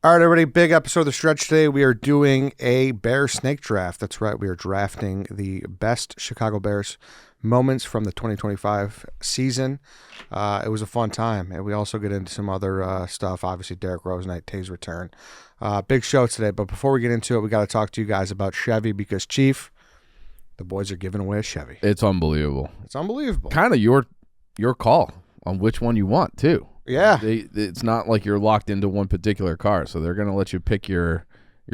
All right, everybody, big episode of The Stretch today. We are doing a Bears snake draft. That's right, we are drafting the best Chicago Bears moments from the 2025 season. It was a fun time, and we also get into some other stuff. Obviously, Derrick Rose night, Toews Return. Big show today, but before we get into it, we got to talk to you guys about Chevy because, Chief, the boys are giving away a Chevy. It's unbelievable. It's unbelievable. Kind of your call on which one you want, too. Yeah. It's not like you're locked into one particular car, so they're going to let you pick your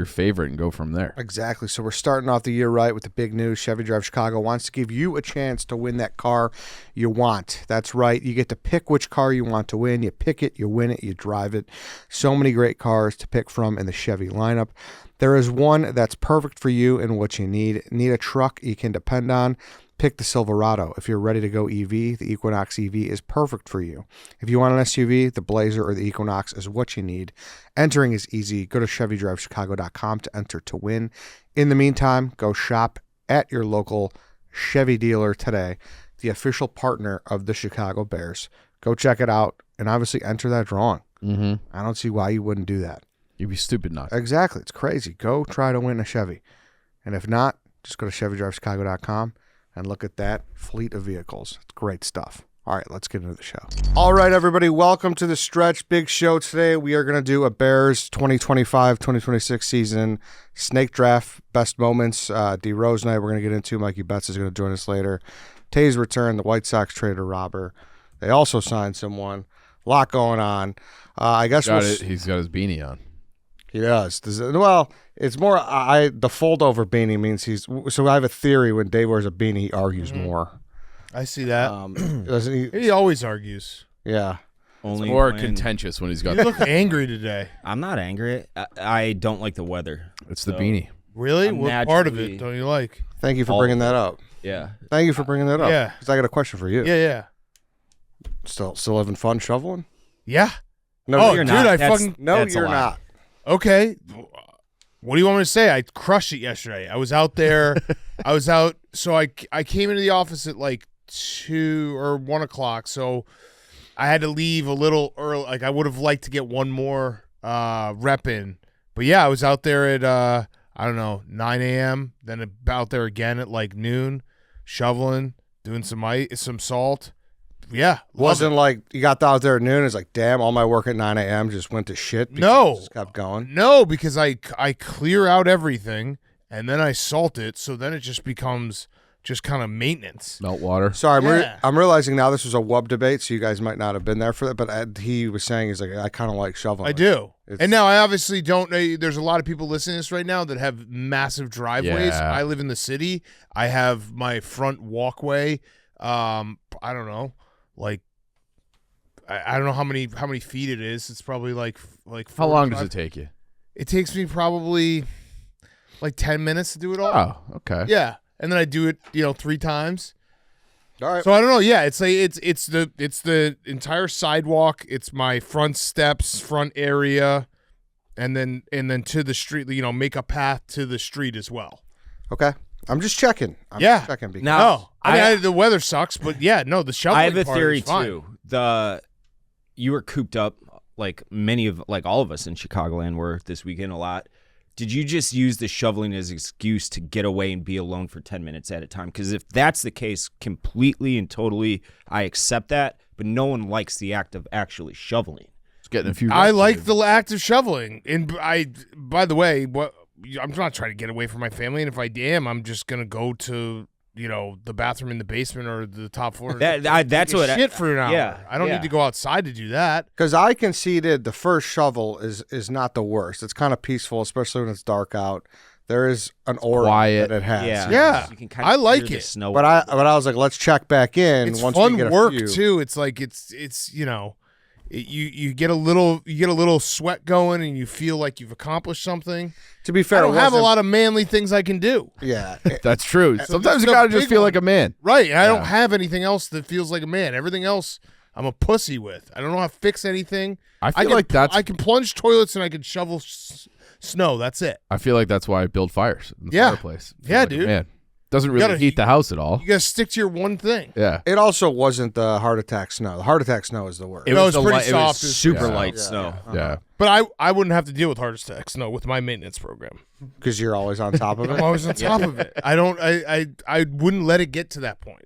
favorite and go from there. Exactly. So we're starting off the year right with the big news. Chevy Drive Chicago wants to give you a chance to win that car you want. That's right. You get to pick which car you want to win. You pick it, you win it, you drive it. So many great cars to pick from in the Chevy lineup. There is one that's perfect for you and what you need. Need a truck you can depend on? Pick the Silverado. If you're ready to go EV, the Equinox EV is perfect for you. If you want an SUV, the Blazer or the Equinox is what you need. Entering is easy. Go to ChevyDriveChicago.com to enter to win. In the meantime, go shop at your local Chevy dealer today, the official partner of the Chicago Bears. Go check it out and obviously enter that drawing. Mm-hmm. I don't see why you wouldn't do that. You'd be stupid not to. Exactly. It's crazy. Go try to win a Chevy. And if not, just go to ChevyDriveChicago.com. and look at that fleet of vehicles. It's great stuff. All right, let's get into the show. All right, everybody, welcome to The Stretch. Big show today. We are going to do a Bears 2025-2026 season snake draft, best moments. D. Rose night we're going to get into. MikeyBets is going to join us later. Toews Return, the White Sox trader robber. They also signed someone. A lot going on. I guess he's got his beanie on. He does. Well, it's more the fold over beanie means he's. So I have a theory when Dave wears a beanie, he argues more. I see that. Doesn't he? He always argues. Yeah. Only it's more contentious when he's got. You look angry today. I'm not angry. I don't like the weather. It's the beanie. Really? What part of it don't you like? Thank you for bringing that up. Yeah. Thank you for bringing that up. Yeah. Because I got a question for you. Yeah. Still having fun shoveling? Yeah. No, you're dude, not. You're not. Okay. What do you want me to say? I crushed it yesterday. I was out there. So I came into the office at like 2 or 1 o'clock. So I had to leave a little early. Like I would have liked to get one more rep in. But yeah, I was out there at, 9 a.m. Then out there again at like noon, shoveling, doing some salt. Yeah. Wasn't like you got out there at noon. It's like, damn, all my work at 9 a.m. just went to shit. No. Just kept going. No, because I clear out everything and then I salt it. So then it just becomes just kind of maintenance. Melt water. Sorry, I'm realizing now this was a WUB debate, so you guys might not have been there for that. But he was saying, he's like, I kind of like shoveling. I do. And now I obviously don't know. There's a lot of people listening to this right now that have massive driveways. Yeah. I live in the city. I have my front walkway. I don't know. Like, I don't know how many feet it is. It's probably like. How long does it take you? It takes me probably like 10 minutes to do it all. Oh, okay. Yeah, and then I do it, 3 times. All right. So I don't know. Yeah, it's like it's the entire sidewalk. It's my front steps, front area, and then to the street. Make a path to the street as well. Okay. I'm just checking. Just checking because no, the weather sucks, but yeah, no, the shoveling. I have a part theory is fine. too. You were cooped up like all of us in Chicagoland were this weekend a lot. Did you just use the shoveling as an excuse to get away and be alone for 10 minutes at a time? Because if that's the case, completely and totally, I accept that. But no one likes the act of actually shoveling. It's getting a few. I like the act of shoveling, and by the way, I'm not trying to get away from my family, and if I am, I'm just gonna go to the bathroom in the basement or the top floor. That's what shit for an hour. Yeah, I don't need to go outside to do that. Because I conceded the first shovel is not the worst. It's kind of peaceful, especially when it's dark out. There is an aura quiet. that it has. Yeah. You can kind of I like the it. snow. But I was like, let's check back in. It's once fun we get work a few. too. It's like you get a little sweat going, and you feel like you've accomplished something. To be fair, I don't have a lot of manly things I can do. Yeah, That's true. Sometimes you the gotta just big feel one. like a man. Right. And I don't have anything else that feels like a man. Everything else I'm a pussy with. I don't know how to fix anything. I feel like I can plunge toilets and I can shovel snow. That's it. I feel like that's why I build fires in the Yeah. fireplace. Yeah, Like a dude. man. Doesn't really gotta- heat the house at all. You got to stick to your one thing. Yeah. It also wasn't the heart attack snow. The heart attack snow is the worst. It No, was it's the pretty li- It was soft. It's super pretty light soft. snow. Yeah. But I wouldn't have to deal with heart attack snow with my maintenance program. Because you're always on top of I'm it. always on top of it. I wouldn't let it get to that point.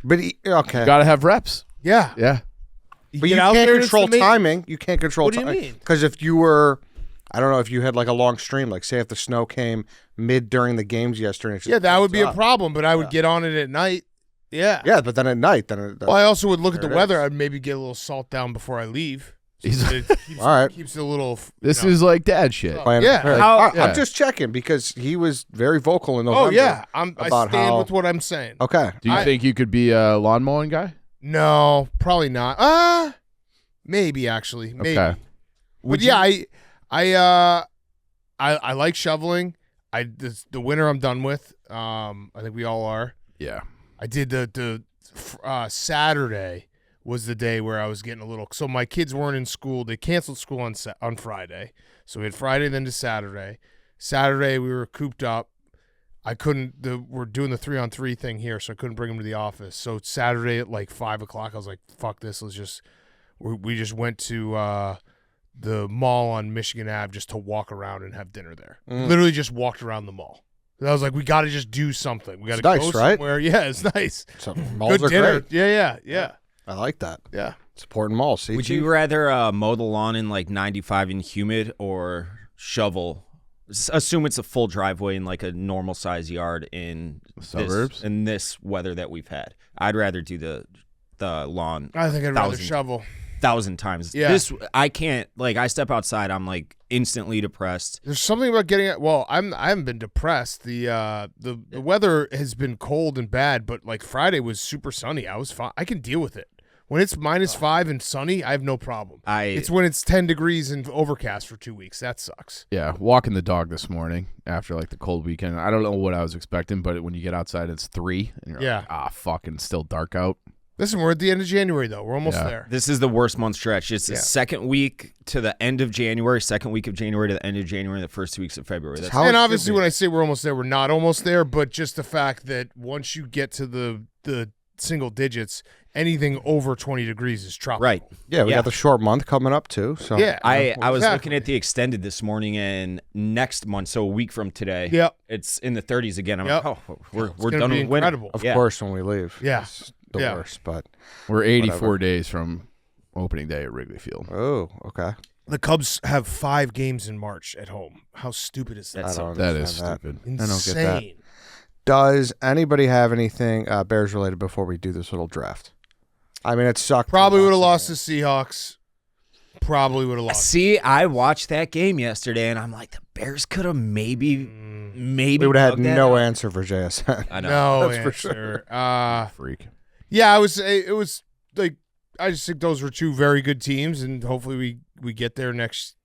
But okay. Got to have reps. Yeah. Yeah. But you get out can't there and it's control the timing. You can't control What do you timing. mean? Because if you were, I don't know, if you had like a long stream, like say if the snow came mid during the games yesterday. It just Yeah, that would be a up. problem, but I would get on it at night. Yeah. Yeah, but then at night, Well, I also would look at the There it weather. is. I'd maybe get a little salt down before I leave. So He's- that it keeps, All right. keeps it a little. This is like dad shit. Yeah. Yeah. I'm just checking because he was very vocal in November. Oh yeah, I about stand how- with what I'm saying. Okay. Do you think you could be a lawn mowing guy? No, probably not. Maybe actually, maybe. Okay. But yeah, I like shoveling. The winter I'm done with. I think we all are. Yeah. I did the Saturday was the day where I was getting a little. So my kids weren't in school. They canceled school on Friday. So we had Friday then to Saturday. Saturday we were cooped up. I couldn't. We're doing the 3-on-3 thing here, so I couldn't bring them to the office. So Saturday at like 5:00, I was like, "Fuck this! Let's just." We just went to the mall on Michigan Ave just to walk around and have dinner there. Literally just walked around the mall. And I was like, we got to just do something. We got to It's go nice, right? somewhere. Yeah, it's nice. So malls Good are dinner. great. Yeah. I like that. Yeah. Supporting malls. See, Would you rather mow the lawn in like 95 and humid or shovel? Assume it's a full driveway in like a normal size yard in Suburbs? in this weather that we've had. I'd rather do the lawn I think I'd rather 1,000 shovel. 1,000 times. Yeah. This I can't like. I step outside, I'm like instantly depressed. There's something about getting it. Well, I haven't been depressed. The weather has been cold and bad, but like Friday was super sunny. I was fine. I can deal with it. When it's -5 and sunny, I have no problem. It's when it's 10 degrees and overcast for 2 weeks. That sucks. Yeah. Walking the dog this morning after like the cold weekend. I don't know what I was expecting, but when you get outside, it's 3. And you're like, fucking still dark out. Listen, we're at the end of January, though. We're almost Yeah. there. This is the worst month stretch. It's the second week to the end of January, second week of January to the end of January, and the first 2 weeks of February. That's how it And should obviously, be. when I say we're almost there, we're not almost there. But just the fact that once you get to the single digits, anything over 20 degrees is tropical. right. Yeah, we Yeah. got the short month coming up too. So Yeah. I was Exactly. looking at the extended this morning, and next month, so a week from today, Yep. it's in the 30s again. I'm Yep. like, oh, we're gonna done be with winter. incredible. of Yeah. course when we leave. Yeah. It's the Yeah. worst. But We're 84 Whatever. days from opening day at Wrigley Field. oh, okay. The Cubs have 5 games in March at home. How stupid is that? That's I don't That is understand stupid. I don't get that. Insane. Does anybody have anything Bears related before we do this little draft? I mean, it sucked. Probably would have lost. lost the Seahawks. Probably would have lost. See, I watched that game yesterday, and I'm like, the Bears could have maybe. We would have had dug that no up. answer for JSN. I know. No That's for answer. Freak. Yeah, it was like I just think those were 2 very good teams, and hopefully we get there next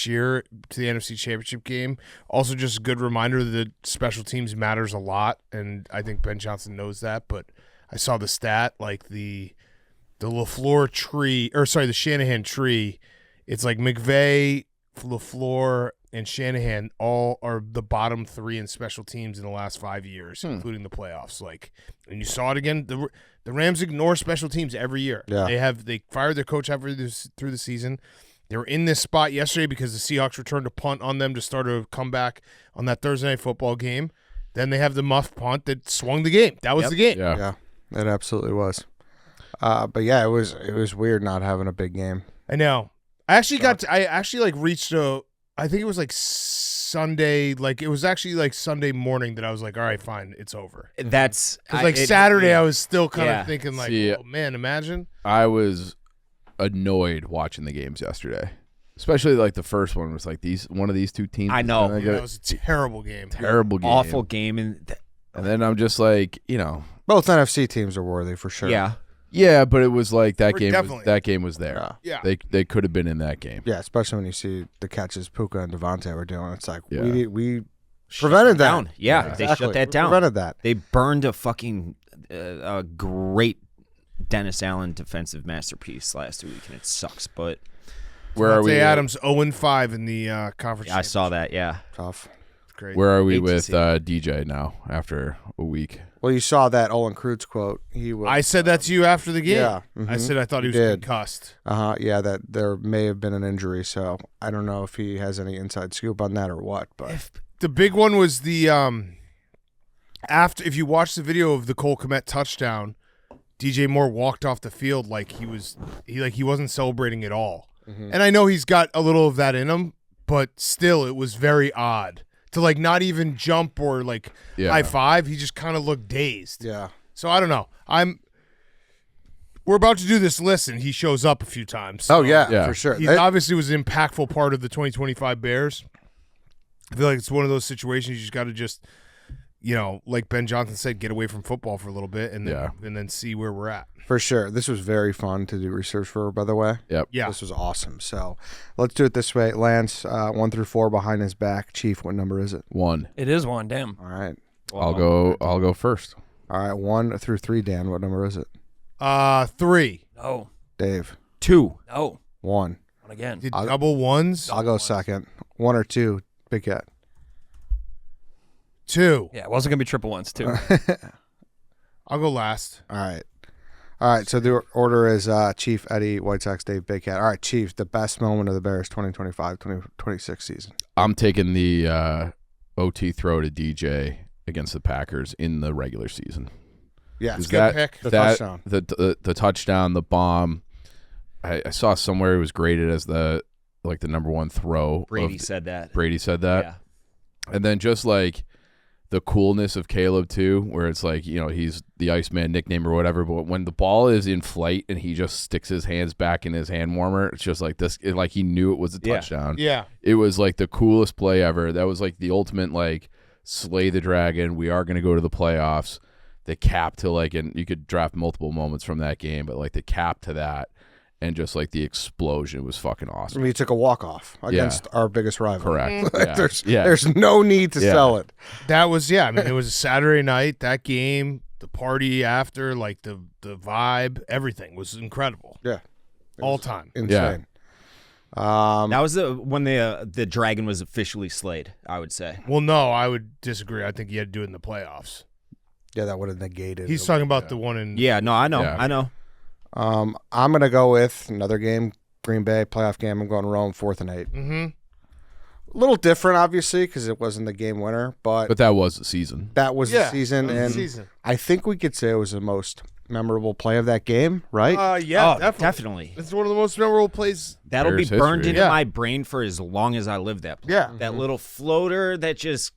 year to the NFC Championship game. Also, just a good reminder that special teams matters a lot, and I think Ben Johnson knows that. But I saw the stat like the LaFleur tree, or sorry, the Shanahan tree. It's like McVay, LaFleur, and Shanahan all are the bottom 3 in special teams in the last 5 years, including the playoffs. Like, and you saw it again. The Rams ignore special teams every year. Yeah. They fired their coach halfway through the season. They were in this spot yesterday because the Seahawks returned a punt on them to start a comeback on that Thursday Night Football game. Then they have the muff punt that swung the game. That was the game. Yeah. Yeah, it absolutely was. But yeah, it was weird not having a big game. I know. I actually reached I think it was like Sunday, like it was actually like Sunday morning that I was like, all right, fine, it's over. That's 'Cause like Saturday, yeah. I was still kind of Yeah. thinking like, See, oh man, imagine. I was annoyed watching the games yesterday. Especially like the first one was like one of these 2 teams. I know. is gonna That get was a terrible game. terrible game. awful game, and And then I'm just like, Both NFC teams are worthy for sure. yeah, but it was like that game. Definitely. That game was there. Yeah. Yeah. They could have been in that game. Yeah, especially when you see the catches Puka and Devontae were doing. It's like Yeah. we prevented that. down. Yeah, they Exactly. shut that We down. prevented that. They burned a fucking a great Dennis Allen defensive masterpiece last week, and it sucks. But Where are we? Adams 0-5 in the conference. I saw that. Yeah, Tough. great. Where are we Hate to with see it. DJ now after a week? Well, you saw that Olin Kreutz quote. He was. I said that to you after the game. Yeah, I said I thought he was did. concussed. Yeah, that there may have been an injury. So I don't know if he has any inside scoop on that or what. But The big one was the after. If you watch the video of the Cole Kmet touchdown, DJ Moore walked off the field like he wasn't celebrating at all. And I know he's got a little of that in him, but still, it was very odd to like not even jump or like high five. He just kind of looked dazed. yeah, So I don't know. We're about to do this list, and he shows up a few times. oh yeah, Yeah. for sure. He obviously was an impactful part of the 2025 Bears. I feel like it's one of those situations you just got to like Ben Johnson said, get away from football for a little bit and then see where we're at. For sure. This was very fun to do research for, by the way. Yep. Yeah. This was awesome. So let's do it this way. Lance, 1 through 4 behind his back. Chief, what number is it? 1. It is 1, damn. All right. I'll go first. All right. 1 through 3, Dan, what number is it? 3. No. Dave. 2. No. 1. Not again. Did double ones? I'll go second. 1 or 2, Big Cat. 2. Yeah, it wasn't going to be triple ones, too. I'll go last. All right. All right. So the order is Chief, Eddie, White Sox, Dave, Big Cat. All right, Chief, the best moment of the Bears 2025-2026 season. I'm taking the OT throw to DJ against the Packers in the regular season. Yeah. Is Good pick. The that touchdown. the touchdown, the bomb. I saw somewhere it was graded as the number 1 throw. Brady said that. Brady said that. Yeah. And then just like the coolness of Caleb too, where it's like, he's the Iceman nickname or whatever, but when the ball is in flight and he just sticks his hands back in his hand warmer, it's just like this, like he knew it was a touchdown. Yeah. It was like the coolest play ever. That was like the ultimate like slay the dragon. We are going to go to the playoffs. The cap to and you could draft multiple moments from that game, but like the cap to that and just like the explosion was fucking I awesome. mean, he took a walk-off against our biggest rival. Correct. Like, Yeah. There's no need to sell it. That was, I mean, it was a Saturday night. That game, the party after, like the vibe, everything was incredible. Yeah. All time. Insane. That was when the dragon was officially slayed, I would say. Well, no, I would disagree. I think he had to do it in the playoffs. Yeah, that would have negated. He's talking about the one in. Yeah, no, I know. Yeah. I know. I'm going to go with another game, Green Bay, playoff game. I'm going Rome, 4th and 8. Mm-hmm. A little different, obviously, because it wasn't the game winner, but That was the season. that was the season. That was And the season. I think we could say it was the most memorable play of that game, right? Yeah, Oh, definitely. It's one of the most memorable plays. That'll be Bears burned history. into Yeah. my brain for as long as I live that play. Yeah. That little floater that just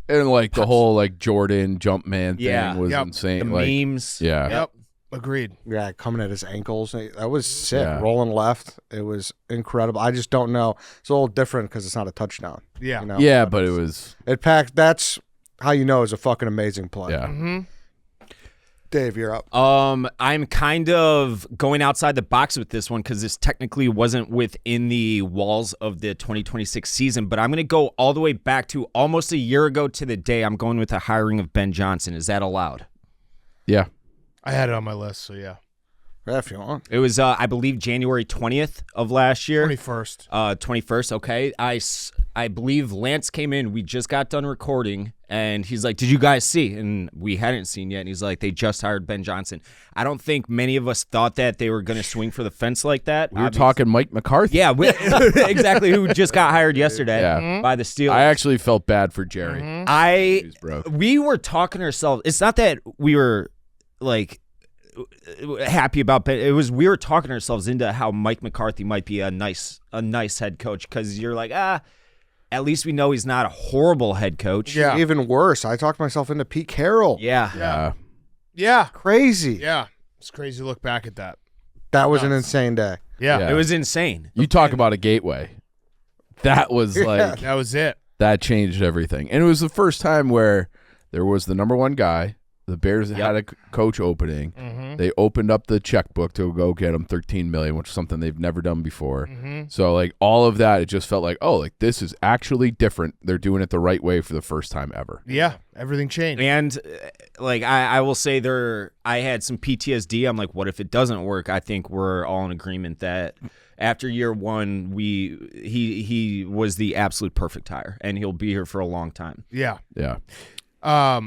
And like the whole like Jordan jump man thing Yeah. was Yep. insane. the Like, memes. yeah. Yep. Agreed. Yeah, coming at his ankles. That was sick. Yeah. Rolling left. It was incredible. I just don't know. It's a little different because it's not a touchdown. Yeah. You know? Yeah, but it was It packed. That's how you know it's a fucking amazing play. yeah. Mm-hmm. Dave, you're up. I'm kind of going outside the box with this one because this technically wasn't within the walls of the 2026 season, but I'm going to go all the way back to almost a year ago to the day. I'm going with the hiring of Ben Johnson. Is that allowed? Yeah. I had it on my list, so yeah. Yeah, if you want. It was, I believe, January 20th of last year. 21st. 21st, okay. I believe Lance came in. We just got done recording, and he's like, did you guys see? And we hadn't seen yet, and he's like, they just hired Ben Johnson. I don't think many of us thought that they were going to swing for the fence like that. We were talking Mike McCarthy. Yeah, exactly, who just got hired yesterday Yeah. by the Steelers. I actually felt bad for Jerry. I He was broke. we were talking to ourselves. It's not that we were like happy about Ben. It was we were talking ourselves into how Mike McCarthy might be a nice head coach because you're like, at least we know he's not a horrible head coach. Yeah. Even worse, I talked myself into Pete Carroll. Yeah. Yeah. Yeah. Crazy. Yeah. It's crazy to look back at that. That was an insane day. Yeah. Yeah. It was insane. You talk about a gateway. That was like That was it. that changed everything. And it was the first time where there was the number one guy. The Bears had a coach opening. Mm-hmm. They opened up the checkbook to go get him $13 million, which is something they've never done before. Mm-hmm. So like all of that, it just felt like, oh, like this is actually different. They're doing it the right way for the first time ever. Yeah. Everything changed. And like I will say I had some PTSD. I'm like, what if it doesn't work? I think we're all in agreement that after year one, he was the absolute perfect hire, and he'll be here for a long time. Yeah. Yeah.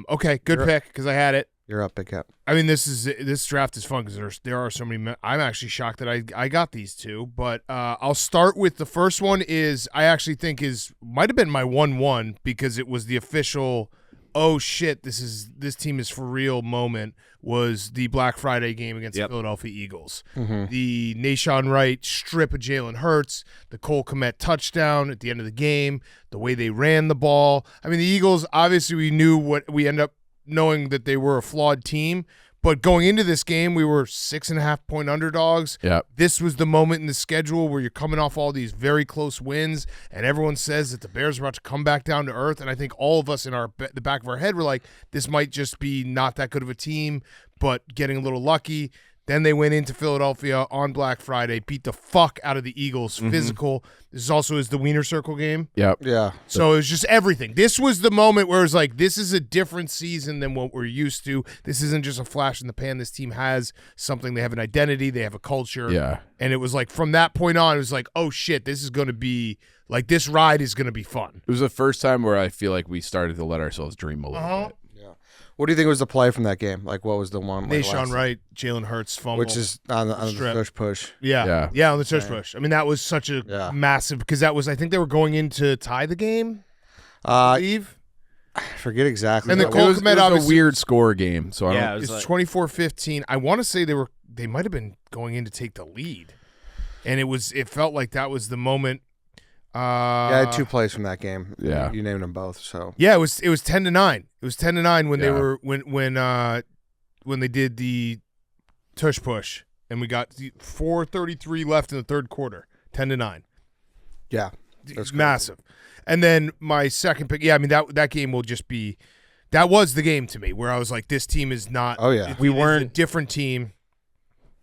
Okay, good pick because I had it. You're up, Big Cap. I mean, this draft is fun because there are so many. I'm actually shocked that I got these two, but I'll start with the first one. I actually think might have been my 1-1 because it was the official. Oh shit! This team is for real moment. Was the Black Friday game against the Philadelphia Eagles. The Nashawn Wright strip of Jalen Hurts, the Cole Kmet touchdown at the end of the game, the way they ran the ball. I mean, the Eagles, obviously we knew what we end up knowing that they were a flawed team, but going into this game, we were 6.5-point underdogs. Yep. This was the moment in the schedule where you're coming off all these very close wins, and everyone says that the Bears are about to come back down to earth. And I think all of us in the back of our head were like, this might just be not that good of a team, but getting a little lucky. Then they went into Philadelphia on Black Friday, beat the fuck out of the Eagles, physical. This also is the Wiener Circle game. Yep. Yeah. So it was just everything. This was the moment where it was like, this is a different season than what we're used to. This isn't just a flash in the pan. This team has something. They have an identity. They have a culture. Yeah. And it was like, from that point on, it was like, oh shit, this is going to be, like, this ride is going to be fun. It was the first time where I feel like we started to let ourselves dream a little bit. What do you think was the play from that game? Like, what was the one? Like, Nashawn Wright, Jalen Hurts fumble. which is on the push. Yeah, on the tush push. I mean, that was such a massive, because that was, I think they were going in to tie the game, I believe. I forget exactly. And the what Cole It was Kmet a obviously weird score game. So I don't. Yeah, it was It's like, 24-15. I want to say they might have been going in to take the lead, and it felt like that was the moment. I had two plays from that game. Yeah. You named them both. So Yeah, it was 10-9. It was 10-9 when they Yeah. were when they did the tush push, and we got 4:33 left in the third quarter. 10-9. yeah, that's Massive. And then my second pick, I mean that game will just be, that was the game to me where I was like, this team is not. Oh, yeah. we weren't a different team.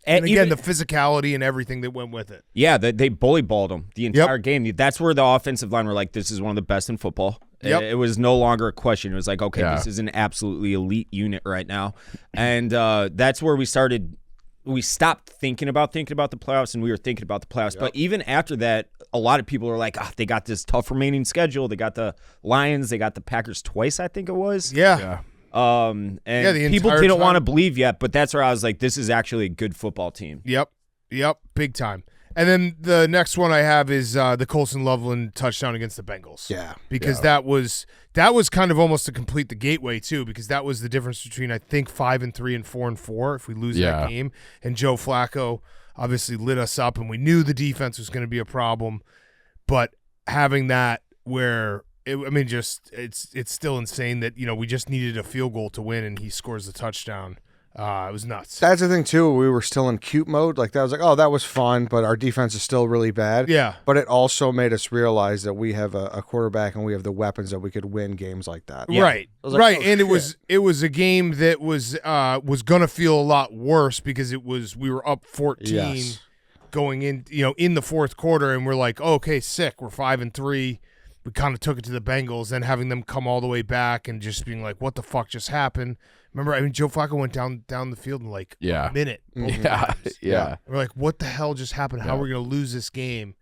And again, the physicality and everything that went with it. Yeah, they bully balled them the entire game. That's where the offensive line were like, this is one of the best in football. Yep. It was no longer a question. It was like, okay, Yeah. this is an absolutely elite unit right now. And that's where we stopped thinking about the playoffs, and we were thinking about the playoffs. But even after that, a lot of people are like, they got this tough remaining schedule. They got the Lions. They got the Packers twice, I think it was. Yeah. And the people entire didn't time. want to believe yet, but that's where I was like, this is actually a good football team. Yep, big time. And then the next one I have is the Colson Loveland touchdown against the Bengals. Yeah. Because that was kind of almost to complete the gateway too, because that was the difference between, I think, 5-3 and 4-4 if we lose that game. And Joe Flacco obviously lit us up, and we knew the defense was going to be a problem. But having that where it's still insane that we just needed a field goal to win, and he scores the touchdown. It was nuts. That's the thing too. We were still in cute mode. Like that was like, oh, that was fun, but our defense is still really bad. Yeah. But it also made us realize that we have a quarterback and we have the weapons that we could win games like that. Yeah. Right. I was like, right. oh, And shit. it was a game that was gonna feel a lot worse because we were up 14 Yes. going in in the fourth quarter, and we're like, oh, okay, sick. We're 5-3. We kind of took it to the Bengals, then having them come all the way back and just being like, what the fuck just happened? Remember, Joe Flacco went down the field in like a minute. Yeah. We're like, what the hell just happened? How are we going to lose this game?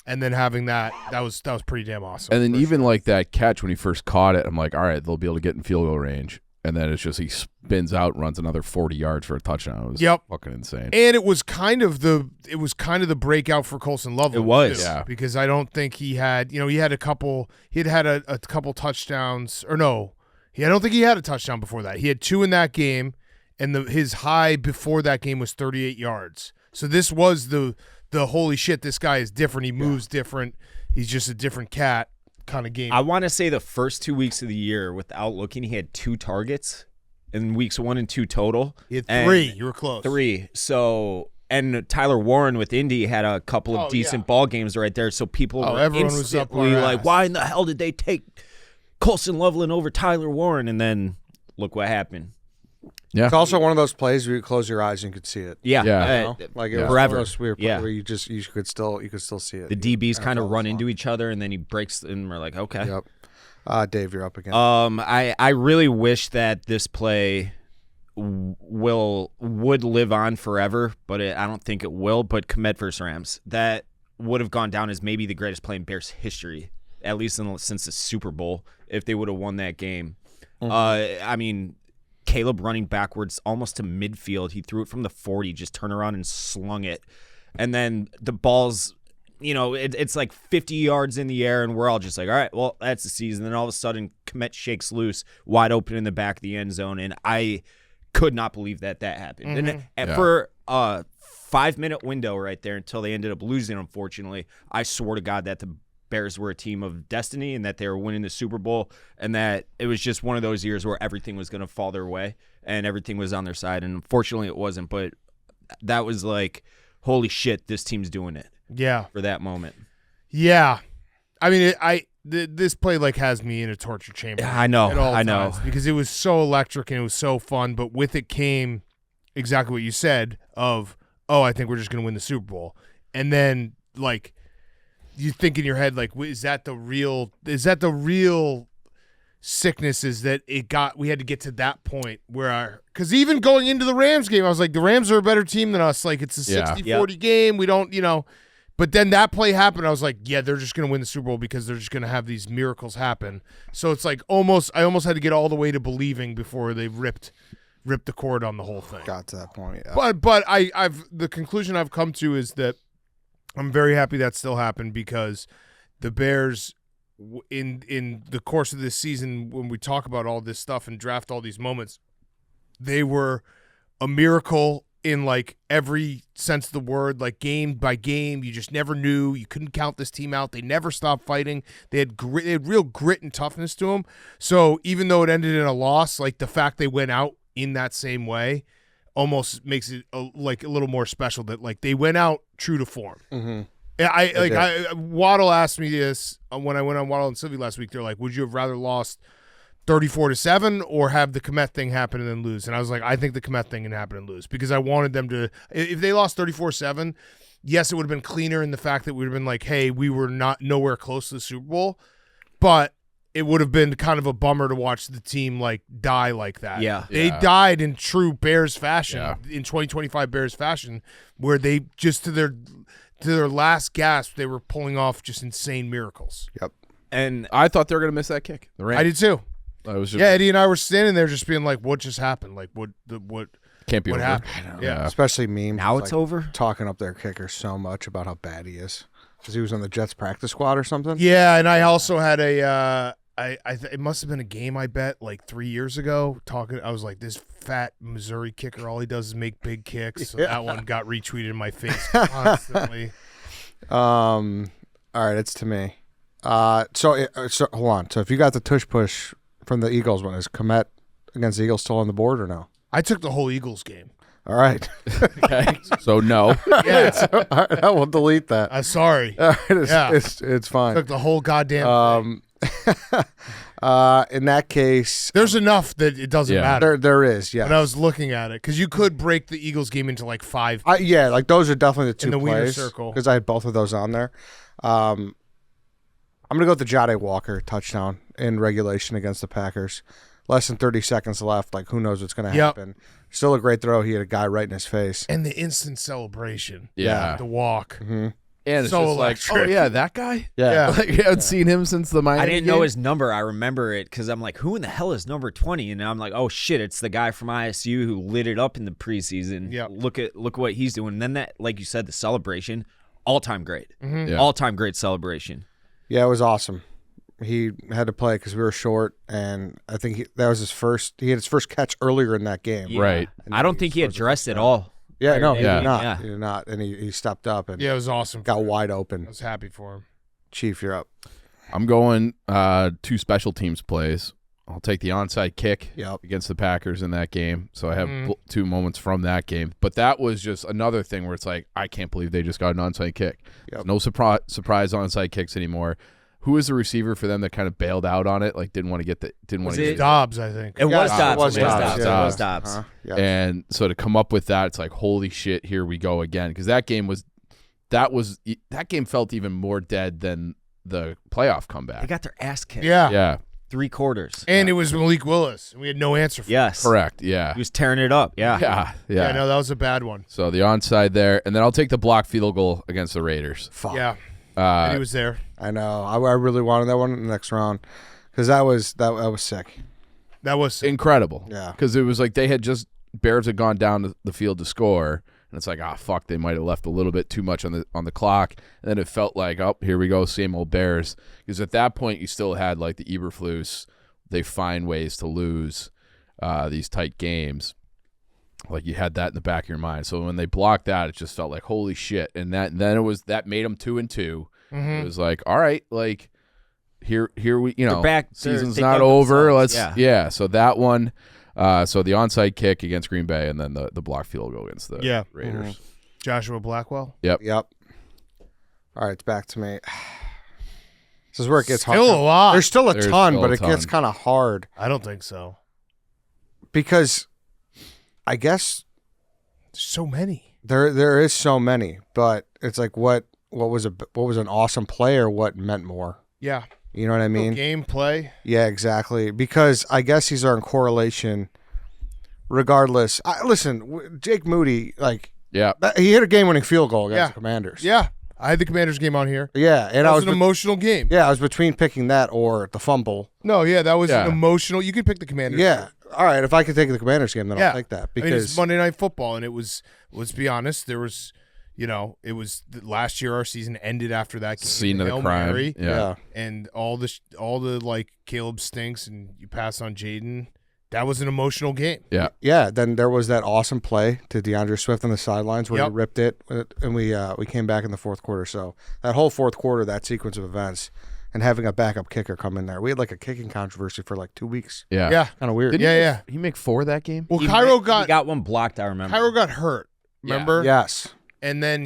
And then having that was pretty damn awesome. And then even like that catch when he first caught it, I'm like, all right, they'll be able to get in field goal range. And then it's just he spins out, runs another 40 yards for a touchdown. It was fucking insane. And it was kind of the breakout for Colson Loveland. It was, too, yeah. because I don't think he had a couple touchdowns, or no, I don't think he had a touchdown before that. He had 2 in that game, and his high before that game was 38 yards. So this was the holy shit, this guy is different. He moves different. He's just a different cat kind of game. I want to say the first 2 weeks of the year, without looking, he had 2 targets in weeks 1 and 2 total. He had 3. You were close. 3. So, and Tyler Warren with Indy had a couple of decent ball games right there. So people were everyone was up instantly our like, ass. why in the hell did they take Colson Loveland over Tyler Warren? And then look what happened. Yeah. It's also one of those plays where you close your eyes and you could see it. Yeah. Yeah. You know? Like it was Forever. one of those weird plays Yeah. where you could still see it. The DBs kind of NFL run was into fun. each other, and then he breaks, and we're like, okay. Yep. Dave, you're up again. I really wish that this play would live on forever, but I don't think it will. But Kmet versus Rams, that would have gone down as maybe the greatest play in Bears history, at least since the Super Bowl, if they would have won that game. I mean, Caleb running backwards almost to midfield. He threw it from the 40, just turned around and slung it. And then the ball's, it's like 50 yards in the air, and we're all just like, all right, well, that's the season. Then all of a sudden, Kmet shakes loose, wide open in the back of the end zone, and I could not believe that happened. And for a 5-minute window right there until they ended up losing, unfortunately, I swore to God that the Bears were a team of destiny and that they were winning the Super Bowl, and that it was just one of those years where everything was going to fall their way and everything was on their side. And unfortunately, it wasn't. But that was like, holy shit, this team's doing it. Yeah. For that moment. Yeah. I mean, this play like has me in a torture chamber. Yeah, I know. At all I know. times, because it was so electric and it was so fun, but with it came exactly what you said of, oh, I think we're just going to win the Super Bowl. And then like you think in your head, like, is that the real sickness, is that we had to get to that point where because even going into the Rams game, I was like, the Rams are a better team than us. Like, it's a 60-40 game. We don't, but then that play happened. I was like, yeah, they're just going to win the Super Bowl because they're just going to have these miracles happen. So it's like I almost had to get all the way to believing before they ripped the cord on the whole thing. Got to that point, yeah. But the conclusion I've come to is that I'm very happy that still happened, because the Bears in the course of this season, when we talk about all this stuff and draft all these moments, they were a miracle in like every sense of the word, like game by game. You just never knew. You couldn't count this team out. They never stopped fighting. They had real grit and toughness to them. So even though it ended in a loss, like the fact they went out in that same way almost makes it a little more special, that like they went out true to form. Waddle asked me this when I went on Waddle and Sylvie last week. They're like, would you have rather lost 34-7 or have the Kmet thing happen and then lose? And I was like, I think the Kmet thing can happen and lose, because I wanted them to, if they lost 34-7, yes, it would have been cleaner in the fact that we would have been like, hey, we were nowhere close to the Super Bowl, but it would have been kind of a bummer to watch the team like die like that. Yeah. They died in true Bears fashion, in 2025 Bears fashion, where they just to their last gasp, they were pulling off just insane miracles. Yep. And I thought they were going to miss that kick. The Rams. I did too. I was just, Eddie and I were standing there just being like, what just happened? Like, what can't be what over. happened? Yeah. Especially memes. Now it's like, over? Talking up their kicker so much about how bad he is. Because he was on the Jets practice squad or something. Yeah, and I also had it must have been a game I bet like 3 years ago. I was like, this fat Missouri kicker, all he does is make big kicks. So that one got retweeted in my face constantly. All right, it's to me. So hold on. So if you got the tush push from the Eagles one, is Kmet against the Eagles still on the board or no? I took the whole Eagles game. All right. Okay. So no. Yeah. All right, I will delete that. I'm sorry. All right, it's fine. Took the whole goddamn thing. In that case, There's enough that it doesn't matter. there is, yeah. When I was looking at it, because you could break the Eagles game into like 5. Yeah, like those are definitely the two In the Wiener plays, Circle. because I had both of those on there. I'm gonna go with the Jade Walker touchdown in regulation against the Packers. Less than 30 seconds left. Like, who knows what's gonna happen? Still a great throw. He had a guy right in his face. And the instant celebration. Yeah. The walk. Mm-hmm. And it's So just like, electric. oh yeah, that guy. Yeah. Like, you haven't seen him since the Miami I didn't game? know his number. I remember it because I'm like, who in the hell is number 20? And I'm like, oh shit, it's the guy from ISU who lit it up in the preseason. Yep. Look what he's doing. And then that, like you said, the celebration, all-time great. Mm-hmm. Yeah. All-time great celebration. Yeah, it was awesome. He had to play because we were short, and I think that was his first. He had his first catch earlier in that game. Yeah. Right. And I don't think he had scores a dressed at touchdown. all. Yeah, no, he Yeah. did not. Yeah. He did not, and he stepped up and Yeah, it was awesome. got wide I open. was happy for him. Chief, you're up. I'm going two special teams plays. I'll take the onside kick Yep. against the Packers in that game. So I have two moments from that game. But that was just another thing where it's like, I can't believe they just got an onside kick. Yep. No surprise onside kicks anymore. Who was the receiver for them that kind of bailed out on it? Like didn't want to get it Dobbs, I think. It was Dobbs. It was It was Dobbs. Dobbs. Yeah. It was Dobbs. Uh-huh. Yeah. And so to come up with that, it's like, holy shit, here we go again. Because that game felt even more dead than the playoff comeback. They got their ass kicked. Yeah. Yeah. 3 quarters. And it was Malik Willis, and we had no answer for it. Yes. Correct. Yeah. He was tearing it up. Yeah. Yeah. Yeah, no, that was a bad one. So the onside there, and then I'll take the block field goal against the Raiders. Fuck. Yeah, and he was there. I know. I really wanted that one in the next round because that was sick. That was Incredible. Yeah. Because it was like Bears had gone down the field to score, and it's like, fuck, they might have left a little bit too much on the clock. And then it felt like, oh, here we go, same old Bears. Because at that point, you still had like the Eberflus. They find ways to lose these tight games. Like you had that in the back of your mind. So when they blocked that, it just felt like, holy shit. And then that made them 2-2. It was like, all right, like here we, They're back. season's They not dug over. themselves. Let's So that one. So the onside kick against Green Bay, and then the block field goal against the Raiders. Joshua Blackwell. Yep. All right, it's back to me. This is where it gets Still hard. a lot. There's still a There's ton, still but a it gets ton. kind of hard I don't think so. because I guess There's so many. there is so many, but it's like what was an awesome player? What meant more? Yeah. You know what I mean? Game play. Yeah, exactly. Because I guess these are in correlation. Regardless, listen, Jake Moody, like Yeah. he hit a game-winning field goal against Yeah. the Commanders. Yeah. I had the Commanders game on here. Yeah, and That I was was an emotional game. I was between picking that or the fumble. No, yeah, that was Yeah. an emotional. You could pick the Commanders. Yeah. All right, if I could take the Commanders game, then Yeah. I'll take that I mean, because it's Monday Night Football, and it was. Let's be honest. There was, it was last year. Our season ended after that game. Scene of the Hail crime. Mary, Yeah. and all the like Caleb stinks, and you pass on Jaden. That was an emotional game. yeah, then there was that awesome play to DeAndre Swift on the sidelines where Yep. he ripped it, and we came back in the fourth quarter. So that whole fourth quarter, that sequence of events, and having a backup kicker come in there, we had like a kicking controversy for like 2 weeks. Yeah. Yeah. Kind of weird. Did Yeah. he make 4 that game? Well, He Cairo he got one blocked, I remember. got hurt. Remember? Yes. And then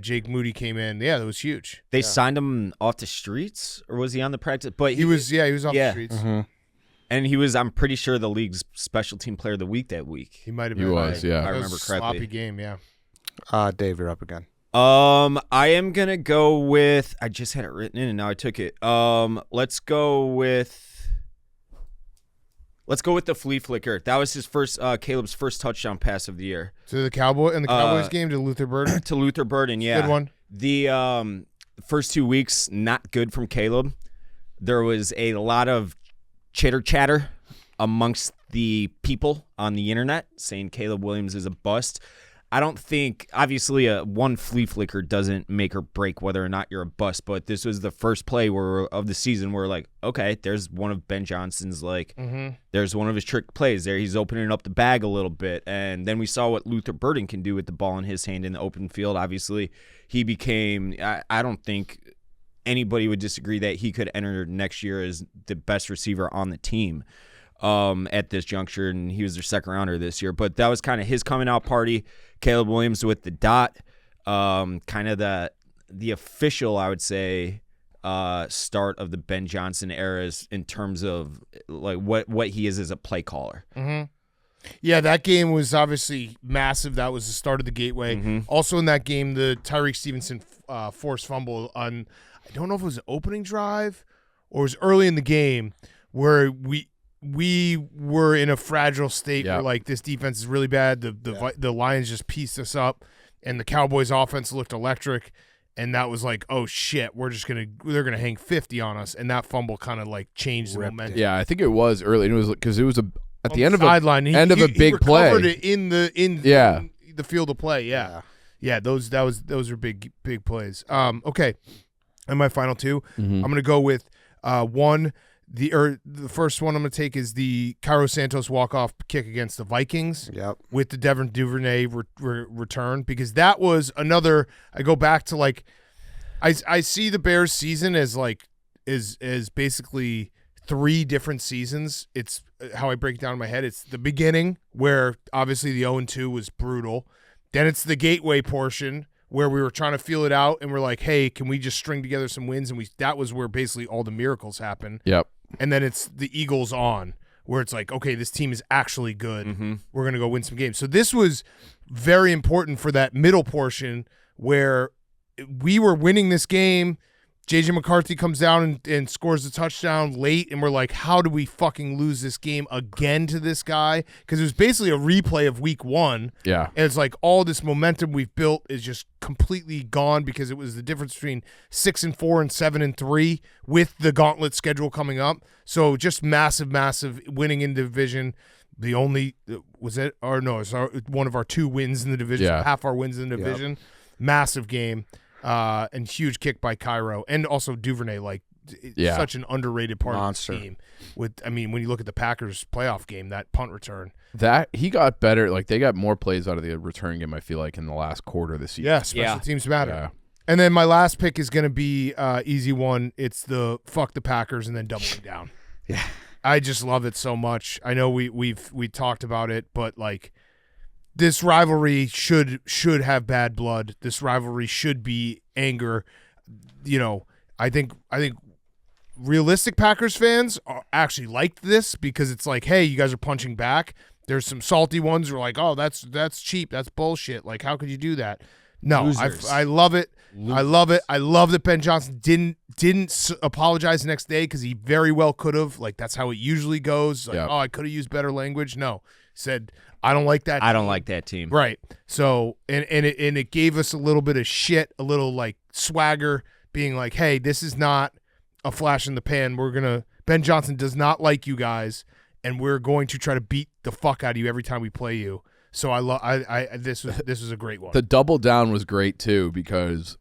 Jake Moody came in. Yeah, that was huge. They signed him off the streets, or was he on the practice? But He was off Yeah. the streets. Mm-hmm. and he was, I'm pretty sure, the league's special team player of the week that week. He might have He been. was, yeah. I That was remember a sloppy correctly. game. Yeah. Dave, you're up again. I am gonna go with. I just had it written in, and now I took it. Let's go with the flea flicker. That was his first, Caleb's first touchdown pass of the year To the Cowboys game to Luther Burden. to Luther Burden. Yeah, Good one. The first 2 weeks not good from Caleb. There was a lot of chatter amongst the people on the internet saying Caleb Williams is a bust. I don't think, obviously, one flea flicker doesn't make or break whether or not you're a bust, but this was the first play of the season where, like, okay, there's one of Ben Johnson's, like, there's one of his trick plays there. He's opening up the bag a little bit, and then we saw what Luther Burden can do with the ball in his hand in the open field. Obviously, he became, I don't think anybody would disagree that he could enter next year as the best receiver on the team at this juncture, and he was their second rounder this year. But that was kind of his coming out party. Caleb Williams with the dot, kind of the official, I would say, start of the Ben Johnson eras in terms of like what he is as a play caller. Yeah, that game was obviously massive. That was the start of the gateway. Also in that game, the Tyreek Stevenson forced fumble on, I don't know if it was an opening drive or it was early in the game where we were in a fragile state where like this defense is really bad. The Lions just pieced us up, and the Cowboys offense looked electric, and that was like, oh shit, they're gonna hang 50 on us, and that fumble kind of like changed the momentum. Yeah, I think it was early. It was because it was at the end of sideline. a big play. He recovered it in the field of play. Yeah. Those are big plays. Okay, and my final two, I'm gonna go with one. The first one I'm going to take is the Cairo Santos walk-off kick against the Vikings with the Devin Duvernay return, because that was another – I go back to like I see the Bears season as like is basically 3 different seasons. It's how I break it down in my head. It's the beginning where obviously the 0-2 was brutal. Then it's the gateway portion where we were trying to feel it out and we're like, hey, can we just string together some wins? And that was where basically all the miracles happen. Yep. And then it's the Eagles on, where it's like, okay, this team is actually good. We're going to go win some games. So this was very important for that middle portion where we were winning this game JJ McCarthy comes down and scores a touchdown late, and we're like, how do we fucking lose this game again to this guy? Because it was basically a replay of week 1. Yeah. And it's like all this momentum we've built is just completely gone because it was the difference between 6-4 and 7-3 with the gauntlet schedule coming up. So just massive winning in division. The only was it or no? It's one of our 2 wins in the division. Yeah. Half our wins in the division. Yep. Massive game. And huge kick by Cairo, and also Duvernay, such an underrated part Monster. of the team. When you look at the Packers playoff game, that punt return. That he got better. Like they got more plays out of the return game. I feel like in the last quarter of the season. Yeah, special teams matter. Yeah. And then my last pick is going to be easy one. It's the fuck the Packers and then doubling down. Yeah, I just love it so much. I know we talked about it, but this rivalry should have bad blood. This rivalry should be anger. I think realistic Packers fans actually liked this because it's like, hey, you guys are punching back. There's some salty ones who are like, oh, that's cheap. That's bullshit. Like, how could you do that? No, I love it. I love it. I love that Ben Johnson didn't apologize the next day because he very well could have. Like, that's how it usually goes. Like, oh, I could have used better language. No, said, I don't like that. I don't like that team. Right. So, and it gave us a little bit of shit, a little swagger, being like, hey, this is not a flash in the pan. Ben Johnson does not like you guys, and we're going to try to beat the fuck out of you every time we play you. So this was a great one. The double down was great too because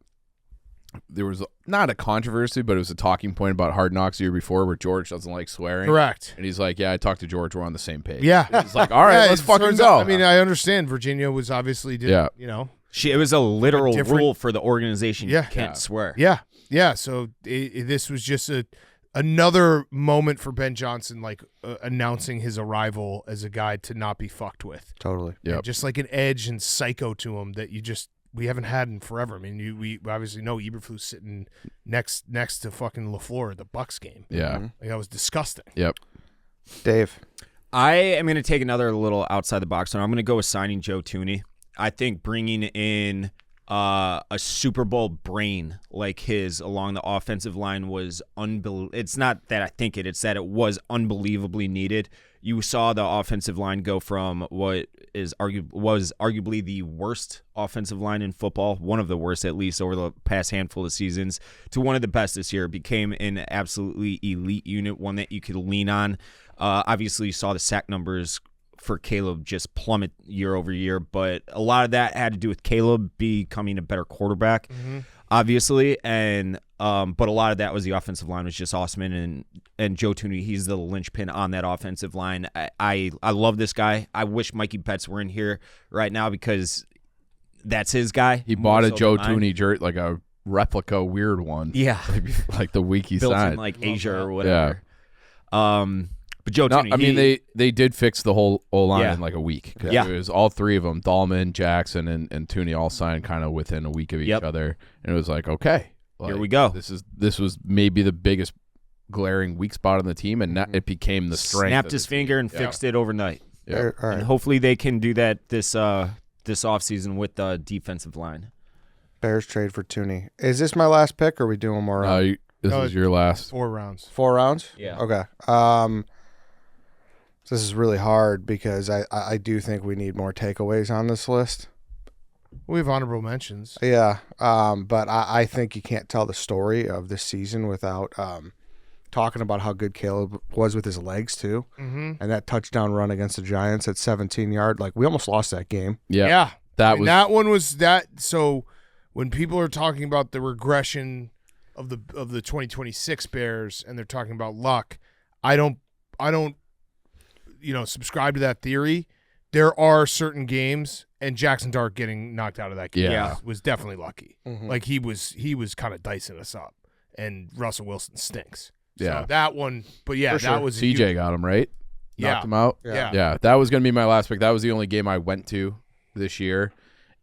there was not a controversy, but it was a talking point about Hard Knocks the year before where George doesn't like swearing. Correct. And he's like, yeah, I talked to George. We're on the same page. Yeah. He's like, all right, let's fucking go. I mean, I understand Virginia was obviously It was a literal rule for the organization. Yeah. You can't swear. Yeah. Yeah. So this was just another moment for Ben Johnson, announcing his arrival as a guy to not be fucked with. totally. Yep. Just like an edge and psycho to him that we haven't had in forever. I mean, we obviously know Eberflus sitting next to fucking LaFleur at the Bucks game. Yeah. That was disgusting. Yep. Dave. I am going to take another little outside the box, and I'm going to go with signing Joe Thuney. I think bringing in a Super Bowl brain like his along the offensive line was unbelievable. It's not that I think it; it's that it was unbelievably needed. You saw the offensive line go from what was arguably the worst offensive line in football, one of the worst at least over the past handful of seasons, to one of the best this year. It became an absolutely elite unit, one that you could lean on. Obviously, you saw the sack numbers for Caleb just plummet year over year, but a lot of that had to do with Caleb becoming a better quarterback, obviously, and but a lot of that was the offensive line was just awesome, and Joe Thuney, he's the linchpin on that offensive line. I love this guy. I wish MikeyBets were in here right now because that's his guy. He bought a Joe Thuney jersey, like a replica weird one. Yeah. like the week he built signed. in Asia or whatever. But Joe Thuney, I mean, they did fix the whole O-line in a week. Yeah. It was all 3 of them, Dahlman, Jackson, and Thuney all signed kind of within a week of each other. And it was like, okay. Here we go. This was maybe the biggest glaring weak spot on the team, and it became the strength. Snapped his finger and fixed it overnight. Yeah. All right. And hopefully they can do that this offseason with the defensive line. Bears trade for Thuney. Is this my last pick, or are we doing more rounds? This is your last. 4 rounds. 4 rounds? Yeah. Okay. This is really hard because I do think we need more takeaways on this list. We have honorable mentions. Yeah. But I think you can't tell the story of this season without talking about how good Caleb was with his legs too. Mm-hmm. And that touchdown run against the Giants at 17-yard, we almost lost that game. Yeah. That one was that. So when people are talking about the regression of the 2026 Bears and they're talking about luck, I don't subscribe to that theory. There are certain games, and Jackson Dart getting knocked out of that game was definitely lucky. Mm-hmm. He was kind of dicing us up, and Russell Wilson stinks. Yeah. So that one, but yeah, For sure. that was CJ got him, right? Yeah. Knocked him out? Yeah. Yeah, that was going to be my last pick. That was the only game I went to this year,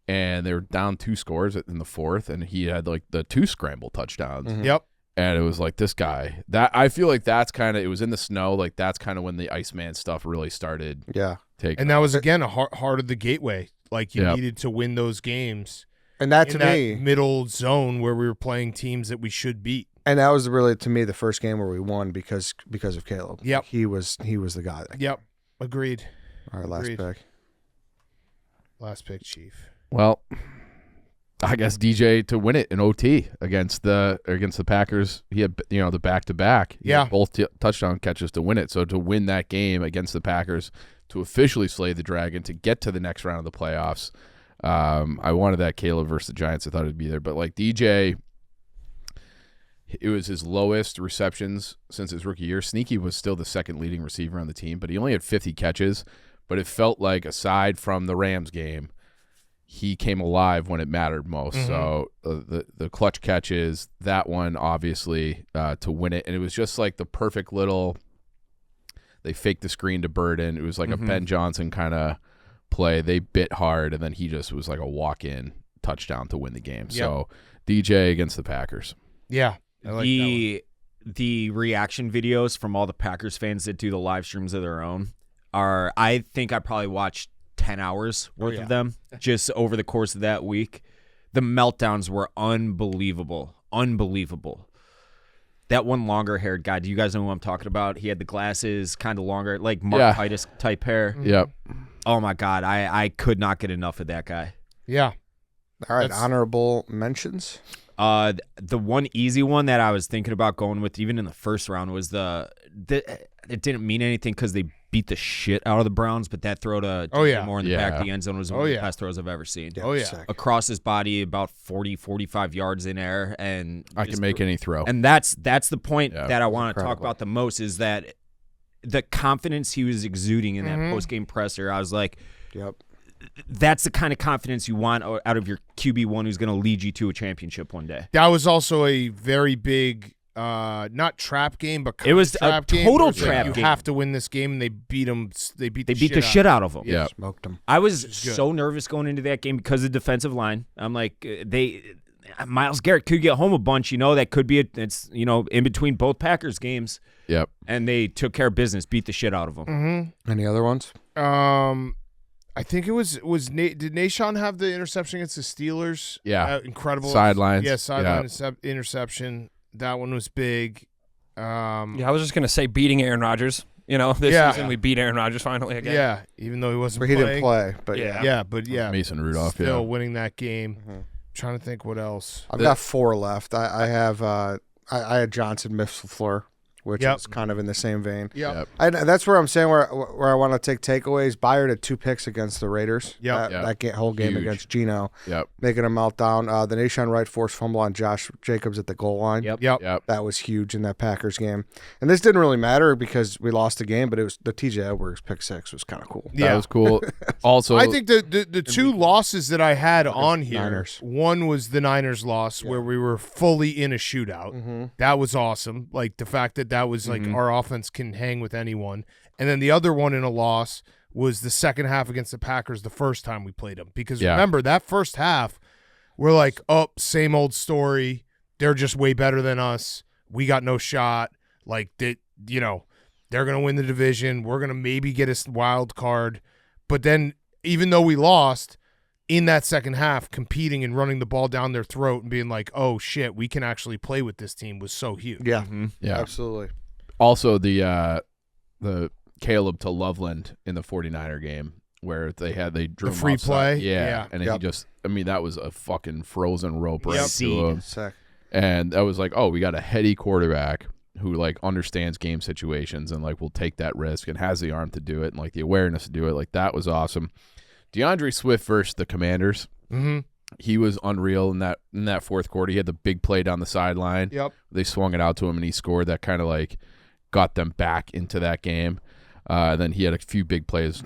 and they were down 2 scores in the 4th, and he had the 2 scramble touchdowns. Mhm. Yep. And it was like this guy. That I feel like that's kind of, it was in the snow. That's kind of when the Iceman stuff really started Yeah. taking. And that was again a heart of the gateway. You Yep. needed to win those games And that in to that me, middle zone where we were playing teams that we should beat. And that was really, to me, the first game where we won because of Caleb. Yep. He was the guy. Yep. Agreed. Our last Agreed. pick. Last pick, Chief. Well, I guess DJ to win it in OT against the Packers. He had the back-to-back. He had both touchdown catches to win it. So to win that game against the Packers, to officially slay the Dragon, to get to the next round of the playoffs, I wanted that Caleb versus the Giants. I thought it'd be there. But like DJ, it was his lowest receptions since his rookie year. Sneaky was still the second leading receiver on the team, but he only had 50 catches. But it felt like, aside from the Rams game, he came alive when it mattered most. Mm-hmm. So the clutch catches, that one obviously to win it. And it was just like the perfect little, they faked the screen to Burden. It was like a Ben Johnson kind of play. They bit hard, and then he just was like a walk-in touchdown to win the game. So DJ against the Packers. Yeah. I like that one. The reaction videos from all the Packers fans that do the live streams of their own are, I think I probably watched 10 hours worth of them just over the course of that week. The meltdowns were unbelievable. That one longer-haired guy, do you guys know who I'm talking about? He had the glasses, kind of longer, like Mark Titus type hair. Yep. Oh, my God. I could not get enough of that guy. Yeah. All right, honorable mentions. The one easy one that I was thinking about going with, even in the first round, was it didn't mean anything because they beat the shit out of the Browns, but that throw to more in the back of the end zone was one of the best throws I've ever seen. Sick. Across his body, about 40, 45 yards in air, and I can make any throw. And that's the point that I want to talk about the most, is that the confidence he was exuding in that post-game presser. I was like, that's the kind of confidence you want out of your QB1 who's going to lead you to a championship one day. That was also a very big, not trap game, but it was trap a game. total trap You game. have to win this game, and they beat them. They beat the shit out of them. Yeah. Smoked him. I was so nervous going into that game because of the defensive line. I'm like, Myles Garrett could get home a bunch. That could be it's in between both Packers games. Yep. And they took care of business, beat the shit out of them. Mm-hmm. Any other ones? I think it was did Nashawn have the interception against the Steelers? Yeah. Incredible. Sidelines. Yeah, sideline interception. That one was big. I was just gonna say beating Aaron Rodgers. This season we beat Aaron Rodgers finally again. Yeah, even though he wasn't But he playing. didn't play. But Mason Rudolph. Still winning that game. Trying to think what else. I've got 4 left. I have I had Johnson Miffleur, which is kind of in the same vein. Yep. That's where I'm saying where I want to take takeaways. Byard had 2 picks against the Raiders. That whole game Huge. against Geno. Yep. Making a meltdown. The Nation Wright forced fumble on Josh Jacobs at the goal line. Yep. That was huge in that Packers game. And this didn't really matter because we lost the game, but it was the TJ Edwards pick 6 was kind of cool. That was cool. Also, I think the 2 losses that I had on here, Niners. one was the Niners loss where we were fully in a shootout. That was awesome. Like the fact that was like our offense can hang with anyone. And then the other one in a loss was the second half against the Packers the first time we played them. Because remember, that first half, we're like, same old story. They're just way better than us. We got no shot. Like, they're going to win the division. We're going to maybe get a wild card. But then, even though we lost, in that second half, competing and running the ball down their throat and being like, oh, shit, we can actually play with this team was so huge. Yeah. Yeah. Absolutely. Also, the Caleb to Loveland in the 49er game where they drew The him free outside. play? Yeah. And Yep. he just, that was a fucking frozen rope right Yep. to him. Sick. And I was like, we got a heady quarterback who understands game situations and will take that risk and has the arm to do it and the awareness to do it. That was awesome. DeAndre Swift versus the Commanders. Mm-hmm. He was unreal in that fourth quarter. He had the big play down the sideline. Yep. They swung it out to him and he scored. That kind of got them back into that game. Then he had a few big plays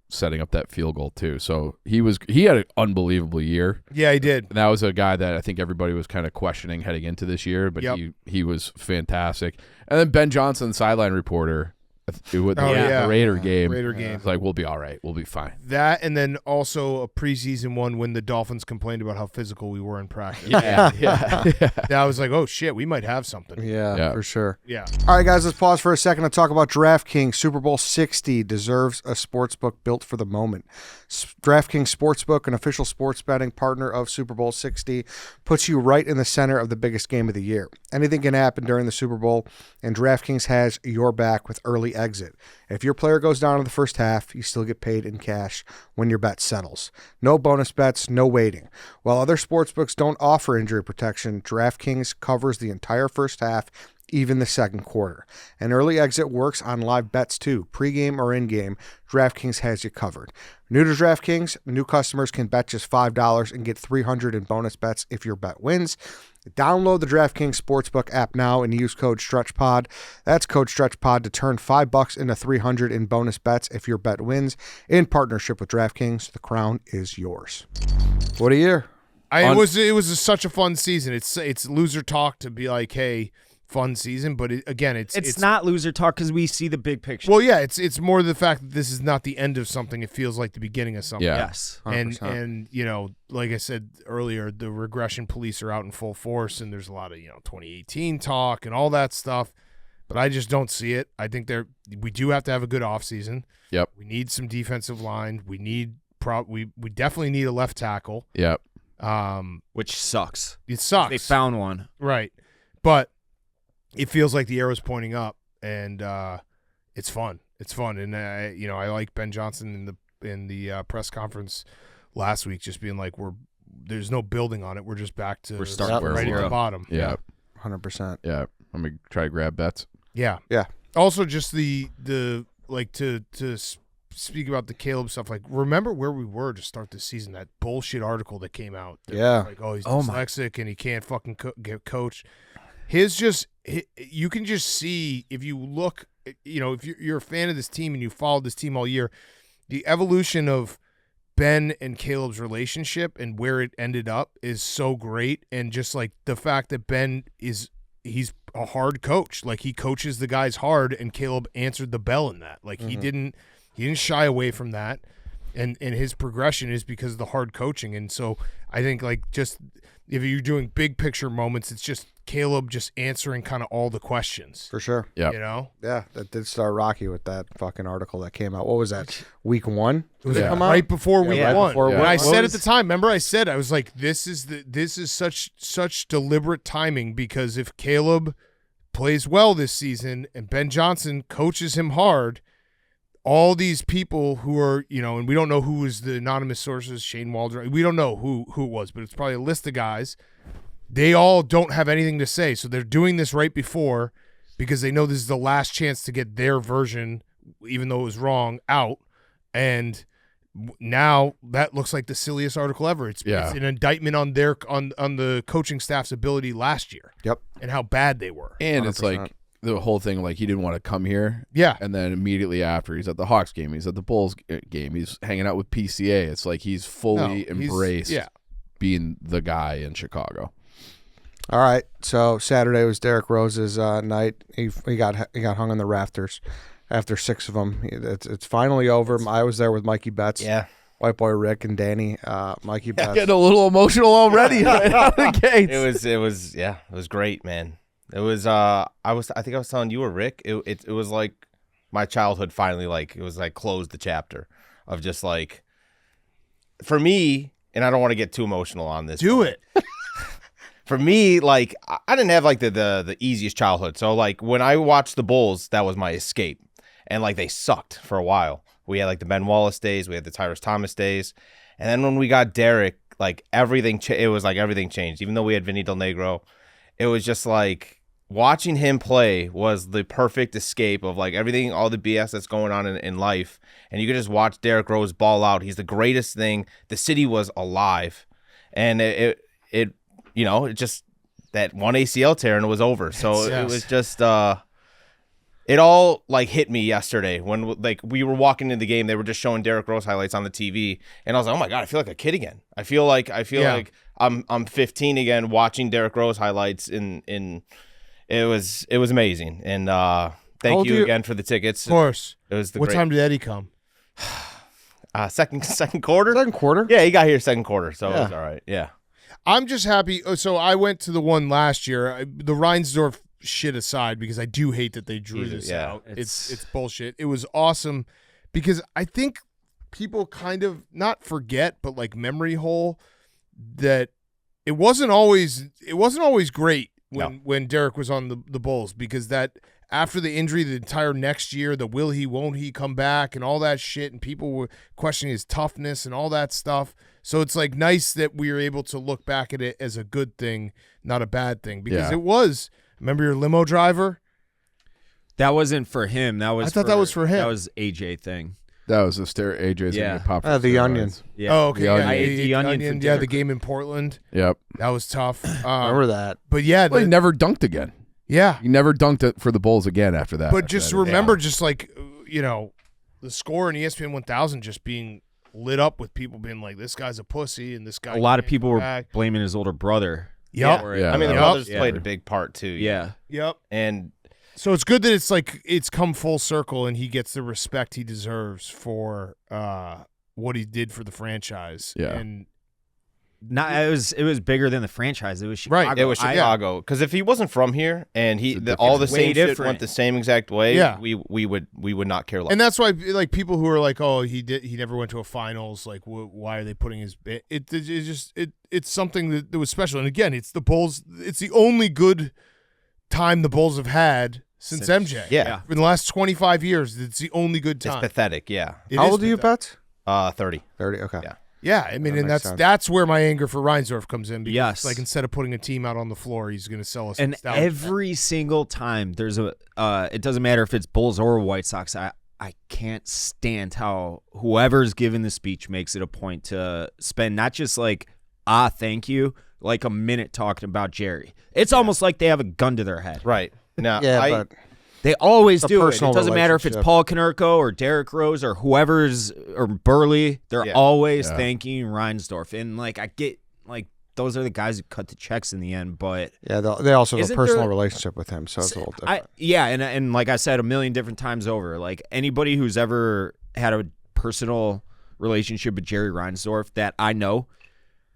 setting up that field goal too. So he had an unbelievable year. Yeah, he did. And that was a guy that I think everybody was kind of questioning heading into this year, but he was fantastic. And then Ben Johnson, sideline reporter, with the yeah. Raider game. Raider game. It's like, we'll be all right. We'll be fine. That, and then also a preseason one when the Dolphins complained about how physical we were in practice. Yeah. I was like, oh shit, we might have something. Yeah, for sure. Yeah. All right, guys, let's pause for a second to talk about DraftKings. Super Bowl 60 deserves a sportsbook built for the moment. DraftKings Sportsbook, an official sports betting partner of Super Bowl 60, puts you right in the center of the biggest game of the year. Anything can happen during the Super Bowl, and DraftKings has your back with early exit. If your player goes down in the first half, you still get paid in cash when your bet settles. No bonus bets, no waiting. While other sportsbooks don't offer injury protection, DraftKings covers the entire first half, even the second quarter. And early exit works on live bets too. Pre-game or in-game, DraftKings has you covered. New to DraftKings, new customers can bet just $5 and get $300 in bonus bets if your bet wins. Download the DraftKings Sportsbook app now and use code StretchPod. That's code StretchPod to turn $5 into $300 in bonus bets if your bet wins. In partnership with DraftKings, the crown is yours. What a year. It was such a fun season. It's loser talk to be like, hey, fun season, but it's not loser talk because we see the big picture. Well, yeah, it's more the fact that this is not the end of something. It feels like the beginning of something. Yeah. Yes. 100%. And like I said earlier, the regression police are out in full force, and there's a lot of 2018 talk and all that stuff. But I just don't see it. I think we do have to have a good offseason. Yep. We need some defensive line. We need we definitely need a left tackle. Yep. Which sucks. It sucks. They found one. Right. But it feels like the arrow's pointing up, and it's fun. It's fun, and I like Ben Johnson in the press conference last week, just being like, there's no building on it. We're just back to starting right at the bottom. Yeah. 100%. Yeah. I'm gonna try to grab bets. Yeah. Yeah. Also, just the like to speak about the Caleb stuff. Like, remember where we were to start the season? That bullshit article that came out. That Yeah. was like, oh, he's dyslexic and he can't fucking get coached. You can just see if you look, if you're a fan of this team and you followed this team all year, the evolution of Ben and Caleb's relationship and where it ended up is so great. And just like the fact that Ben he's a hard coach, like he coaches the guys hard, and Caleb answered the bell in that. Like he didn't shy away from that. And his progression is because of the hard coaching. And so I think like just if you're doing big picture moments, it's just Caleb just answering kind of all the questions. For sure. Yeah. Yeah, that did start rocky with that fucking article that came out. What was that? Week 1? It was come out? right before week right one. before When week I one. said at the time, remember I was like, this is such deliberate timing, because if Caleb plays well this season and Ben Johnson coaches him hard, all these people who are, and we don't know who was the anonymous sources, Shane Waldron, we don't know who it was, but it's probably a list of guys. They all don't have anything to say, so they're doing this right before because they know this is the last chance to get their version, even though it was wrong, out. And now that looks like the silliest article ever. It's an indictment on on the coaching staff's ability last year. Yep. And how bad they were. And 100%. it's like the whole thing, like he didn't want to come here. Yeah. And then immediately after, he's at the Hawks game, he's at the Bulls game, he's hanging out with PCA. It's like he's fully embraced being the guy in Chicago. All right. So Saturday was Derrick Rose's night. He got hung on the rafters after 6 of them. It's finally over. I was there with MikeyBets. Yeah. White Boy Rick and Danny. MikeyBets. Getting a little emotional already right out of the gates. It was great, man. It was I think I was telling you or Rick, it was like my childhood finally, like it was like closed the chapter of just like, for me, and I don't want to get too emotional on this. Do it. For me, like I didn't have like the easiest childhood. So like when I watched the Bulls, that was my escape. And like they sucked for a while. We had like the Ben Wallace days, we had the Tyrus Thomas days. And then when we got Derrick, like everything it was like everything changed. Even though we had Vinny Del Negro, it was just like watching him play was the perfect escape of like everything, all the BS that's going on in life. And you could just watch Derrick Rose ball out. He's the greatest thing. The city was alive. And it just that one ACL tear and it was over. So it was just it all like hit me yesterday when like we were walking into the game. They were just showing Derrick Rose highlights on the TV, and I was like, oh my god, I feel like a kid again. I feel like I'm 15 again watching Derrick Rose highlights. In it was amazing, and Thank you again for the tickets. Of course. It was What time did Eddie come? Second quarter. Second quarter. Yeah, he got here second quarter, so it was all right. Yeah. I'm just happy. So I went to the one last year. The Reinsdorf shit aside, because I do hate that they drew this out. It's bullshit. It was awesome because I think people kind of not forget, but like memory hole that it wasn't always great when Derrick was on the Bulls, because that after the injury, the entire next year, the will he, won't he come back and all that shit, and people were questioning his toughness and all that stuff. So it's like nice that we were able to look back at it as a good thing, not a bad thing, because it was. Remember your limo driver? That wasn't for him. I thought that was for him. That was AJ thing. That was a AJ's Yeah. pop. The Onion. Yeah. Oh, okay. The Onion. I ate the Onion for Yeah, the game in Portland. Yep. That was tough. Remember that? But yeah, Well, he never dunked again. yeah. He never dunked it for the Bulls again after that. But just remember, just like, the score in ESPN 1000 just being lit up with people being like, this guy's a pussy and this guy. A lot of can't people come were back. blaming his older brother. Yep. for it. Yeah. I mean, the Yep. brothers Yeah. played a big part too. Yeah. Yep. And So it's good that it's like it's come full circle and he gets the respect he deserves for what he did for the franchise. Yeah. And It was bigger than the franchise. It was Chicago. Right. it was Chicago, because if he wasn't from here and all the It's same way shit different. went the same exact way, Yeah. we would not care less. And that's why, like, people who are like, "Oh, he never went to a finals." Like, why are they putting his? It's something that was special. And again, it's the Bulls. It's the only good time the Bulls have had since MJ. Yeah. In the last 25 years, it's the only good It's time. pathetic. Yeah. It How is old are you, pathetic. Bet? 30. 30. Okay. Yeah. Yeah, I mean, That and makes sense. that's where my anger for Reinsdorf comes in. Because, Yes. like, instead of putting a team out on the floor, he's going to sell us. And nostalgia. every single time there's it doesn't matter if it's Bulls or White Sox. I can't stand how whoever's giving the speech makes it a point to spend not just like thank you, like a minute talking about Jerry. It's almost like they have a gun to their head. Right. Now, Yeah, I, but They always It's a do it. It personal doesn't matter if it's relationship. Paul Konerko or Derrick Rose or whoever's or Burley. They're Yeah. always Yeah. thanking Reinsdorf. And like I get like those are the guys who cut the checks in the end, but yeah, they also have a Isn't personal there- relationship with him, so it's a little different. and like I said a million different times over, like anybody who's ever had a personal relationship with Jerry Reinsdorf that I know,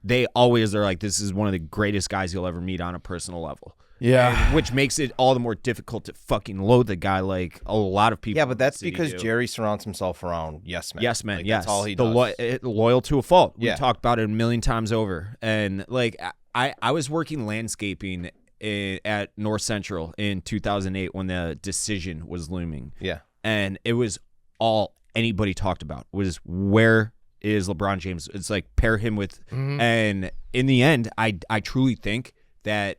they always are like, this is one of the greatest guys you'll ever meet on a personal level. Yeah. And which makes it all the more difficult to fucking loathe the guy like a lot of people. yeah, but that's in the city because do. Jerry surrounds himself around yes men. Yes, man. Like, Yes, That's all he the does. loyal to a fault. We Yeah. talked about it a million times over. And like I was working landscaping at North Central in 2008 when the decision was looming, Yeah. and it was all anybody talked about was where is LeBron James. It's like pair him with, and in the end, I truly think that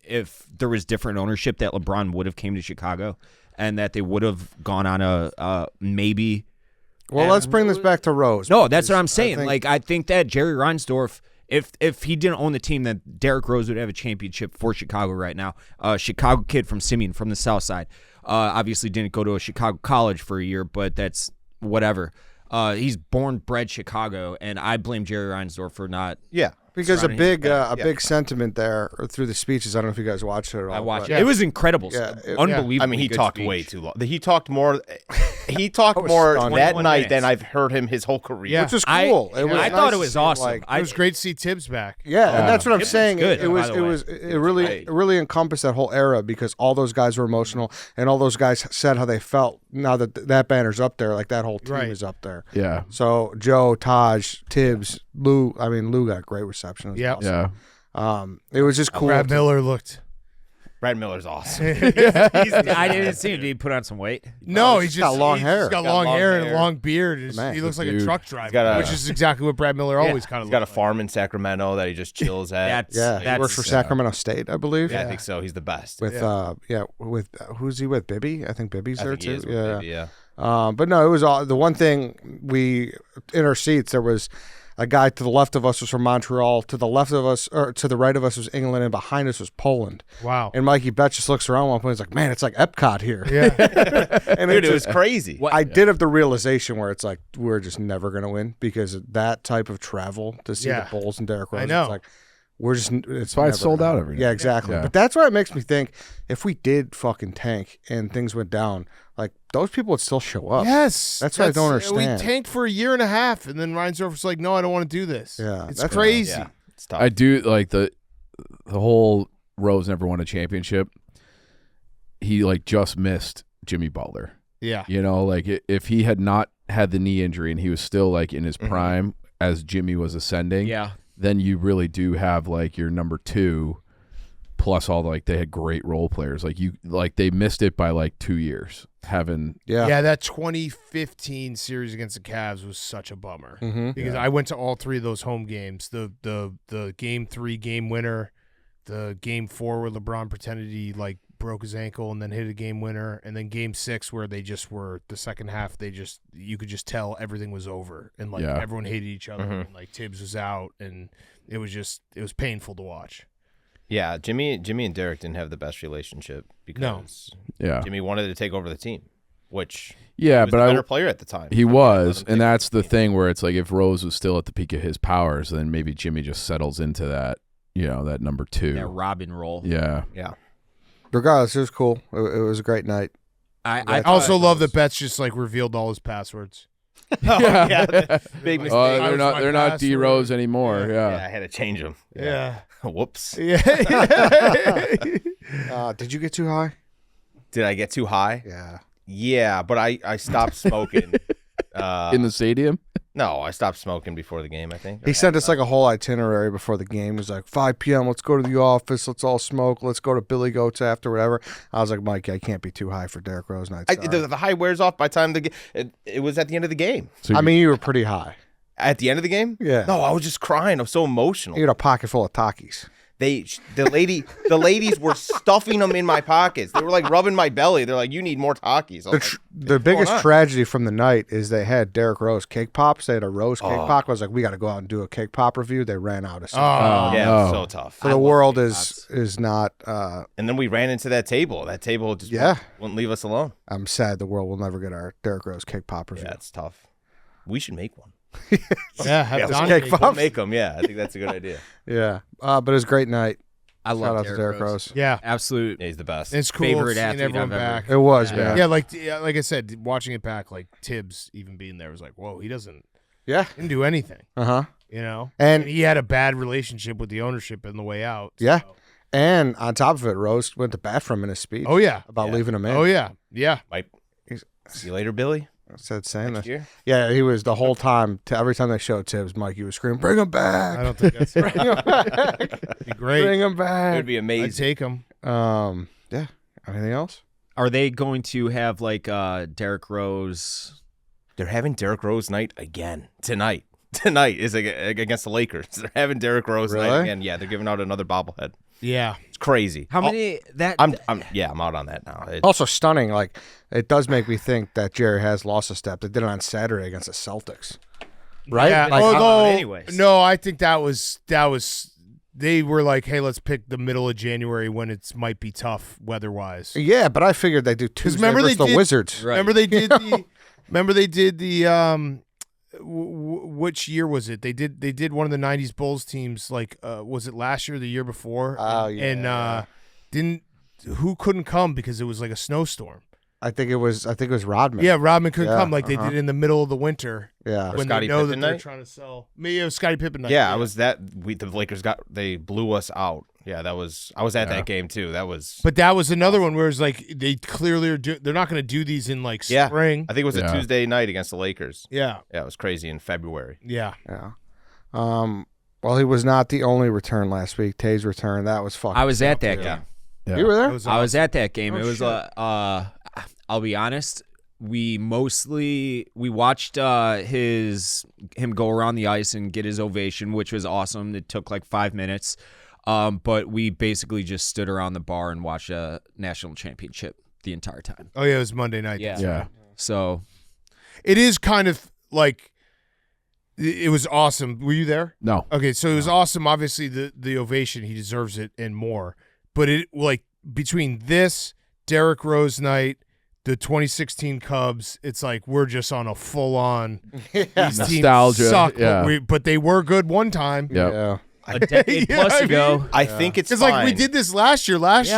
if there was different ownership, that LeBron would have came to Chicago, and that they would have gone on a maybe. Well, let's bring this back to Rose. No, that's what I'm because saying. I think- I think that Jerry Reinsdorf, if he didn't own the team, then Derrick Rose would have a championship for Chicago right now. Chicago kid from Simeon, from the South Side. Obviously didn't go to a Chicago college for a year, but that's whatever. He's bred Chicago, and I blame Jerry Reinsdorf for not. Yeah. because a surrounding big sentiment there through the speeches. I don't know if you guys watched it at all. I watched but- it. It was incredible. Yeah, Unbelievable. I mean, he good talked speech. way too long. He talked more. He talked was more stunning. that 21 night minutes. than I've heard him his whole career. Yeah. Which was I- cool. It was I nice thought it to was see, awesome. like- It was great to see Tibbs back. Yeah, and that's what I'm Tibbs saying. was good, It was by the it way. was it really encompassed that whole era because all those guys were emotional and all those guys said how they felt now that that banner's up there, like that whole team Right. is up there. Yeah. So Joe, Taj, Tibbs, Lou. I mean, Lou got a great reception. It was Yep. awesome. Yeah. It was just cool. Brad Miller looked. Brad Miller's awesome. I didn't see him. Did he put on some weight? No, he's he's got long he's hair. Just got Got long long hair and a hair. long beard. Man, He looks like a dude. truck driver, got a- which is exactly what Brad Miller always kind of He's got a looks farm in Sacramento that he just chills at. Yeah, he works for Sacramento State, I believe. Yeah, I think so. He's the best. With with who's he with? Bibby? I think Bibby's I there think he too. is with Baby, yeah. But no, it was all the one thing we in our seats. There was a guy to the left of us was from Montreal. To the left of us, or to the right of us, was England, and behind us was Poland. like. Wow. And MikeyBets just looks around one point. He's like, "Man, it's like Epcot here." Yeah. And Dude, it's it was just- crazy. I did have the realization where it's like we're just never gonna win because of that type of travel to see Yeah. the Bulls and Derrick Rose. I know. It's like we're just it's That's why it's never sold out gonna- every Yeah, night. exactly. Yeah. But that's why it makes me think if we did fucking tank and things went down, like those people would still show up. Yes, That's what I don't understand. We tanked for a year and a half, and then Reinsdorf's like, "No, I don't want to do this." Yeah, it's that's- crazy. Yeah, it's tough. I do like the whole Rose never won a championship. He like just missed Jimmy Butler. Yeah. You know, like if he had not had the knee injury and he was still like in his prime as Jimmy was ascending, Yeah. then you really do have like your number 2 plus all like they had great role players. Like they missed it by like 2 years having Yeah, that 2015 series against the Cavs was such a bummer because I went to all 3 of those home games. The game 3 game winner, the game 4 where LeBron pretended he like broke his ankle and then hit a game winner, and then game 6 where they just were the second half. You could just tell everything was over and like everyone hated each other and like Tibbs was out and it was painful to watch. Yeah, Jimmy and Derrick didn't have the best relationship because Jimmy wanted to take over the team, which he was but the better player at the time. he was, and that's the thing where it's like if Rose was still at the peak of his powers, then maybe Jimmy just settles into that, that number 2. That Robin role. Yeah. Yeah. Regardless, it was cool. It was a great night. I also love that Betts just like revealed all his passwords. Big mistake. Oh, was my they're not password. D Rose anymore. Yeah, Yeah. I had to change them. Yeah. Whoops. Yeah. Did you get too high? Did I get too high? Yeah. Yeah, but I stopped smoking. In the stadium. No, I stopped smoking before the game, I think. He sent us like a whole itinerary before the game. He was like, 5 p.m., let's go to the office. Let's all smoke. Let's go to Billy Goat's after, whatever. I was like, Mikey, I can't be too high for Derrick Rose night. the high wears off by the time it was at the end of the game. So I mean, you were pretty high. At the end of the game? Yeah. No, I was just crying. I was so emotional. You had a pocket full of Takis. The ladies were stuffing them in my pockets. They were like rubbing my belly. They're like, "You need more Takis." I was like, The biggest tragedy from the night is they had Derrick Rose cake pops. They had a Rose cake pop. I was like, we got to go out and do a cake pop review. They ran out of stuff. yeah, it was so tough. So the world is not. And then we ran into that table. That table just wouldn't leave us alone. I'm sad the world will never get our Derrick Rose cake pop review. Yeah, it's tough. We should make one. Yeah, have Donnie cake make pop. We'll make them. Yeah, I think that's a good idea. Yeah, but it was a great night. I Shout love out to Derrick Rose. Yeah, Absolute. Yeah, he's the best. it's cool Favorite seeing athlete everyone I've ever- back. It was, man. Yeah, like I said, watching it back, like Tibbs even being there was like, whoa, he didn't do anything, Uh-huh. And he had a bad relationship with the ownership on the way out. Yeah. so. And on top of it, Rose went to bat for him in his speech. Oh yeah. About leaving him in. Oh yeah. Yeah. See you later, Billy. Said saying Next that. year. Yeah, he was the whole time. Every time they showed Tibbs, Mikey was screaming, "Bring him back! I don't think that's Bring him back! be great. Bring him It back!" would be I'd amazing. take him. Yeah. Anything else? Are they going to have like Derrick Rose? They're having Derrick Rose night again tonight. Tonight is against the Lakers. They're having Derrick Rose night Really? again. Yeah, they're giving out another bobblehead. Yeah. It's crazy. How many that? I'm out on that now. Also stunning. Like, it does make me think that Jerry has lost a step. They did it on Saturday against the Celtics. Right? Yeah. Like, Although, anyways. no, I think that was. They were like, hey, let's pick the middle of January when it might be tough weather-wise. yeah, but I figured they do Tuesday remember versus they the did- Wizards. Right. Remember they did the. Remember they did the. Which year was it? They did one of the '90s Bulls teams. Like, was it last year or the year before? Oh, yeah. And who couldn't come because it was like a snowstorm? I think it was Rodman. Yeah, Rodman couldn't Yeah, come like they did in the middle of the winter Yeah. when Scottie they know Pippen that they're night? trying to sell. Me, it was Scottie Pippen night. yeah, I was that. The Lakers they blew us out. Yeah, that was. I was at that game too. That was. But that was another one where it's like they clearly are. They're not going to do these in like Yeah. spring. I think it was a Yeah. Tuesday night against the Lakers. Yeah, Yeah, it was crazy in February. yeah. Yeah. Well, he was not the only return last week. Toews Return. That was fucking. I was at that Yeah. game. Yeah. You were there? That was I was at that game. Oh, It was shit. I'll be honest. We watched him go around the ice and get his ovation, which was awesome. It took like 5 minutes, but we basically just stood around the bar and watched a national championship the entire time. Oh yeah, it was Monday night. Yeah. Yeah. So It is kind of like it was awesome. Were you there? No. Okay, so it was awesome. Obviously, the ovation, he deserves it and more. But it like between this Derrick Rose night, the 2016 Cubs, it's like we're just on a full on. These teams Nostalgia, suck, yeah. but they were good one time. Yep. Yeah. a decade plus ago. I think it's Because fine. like we did this last year. Last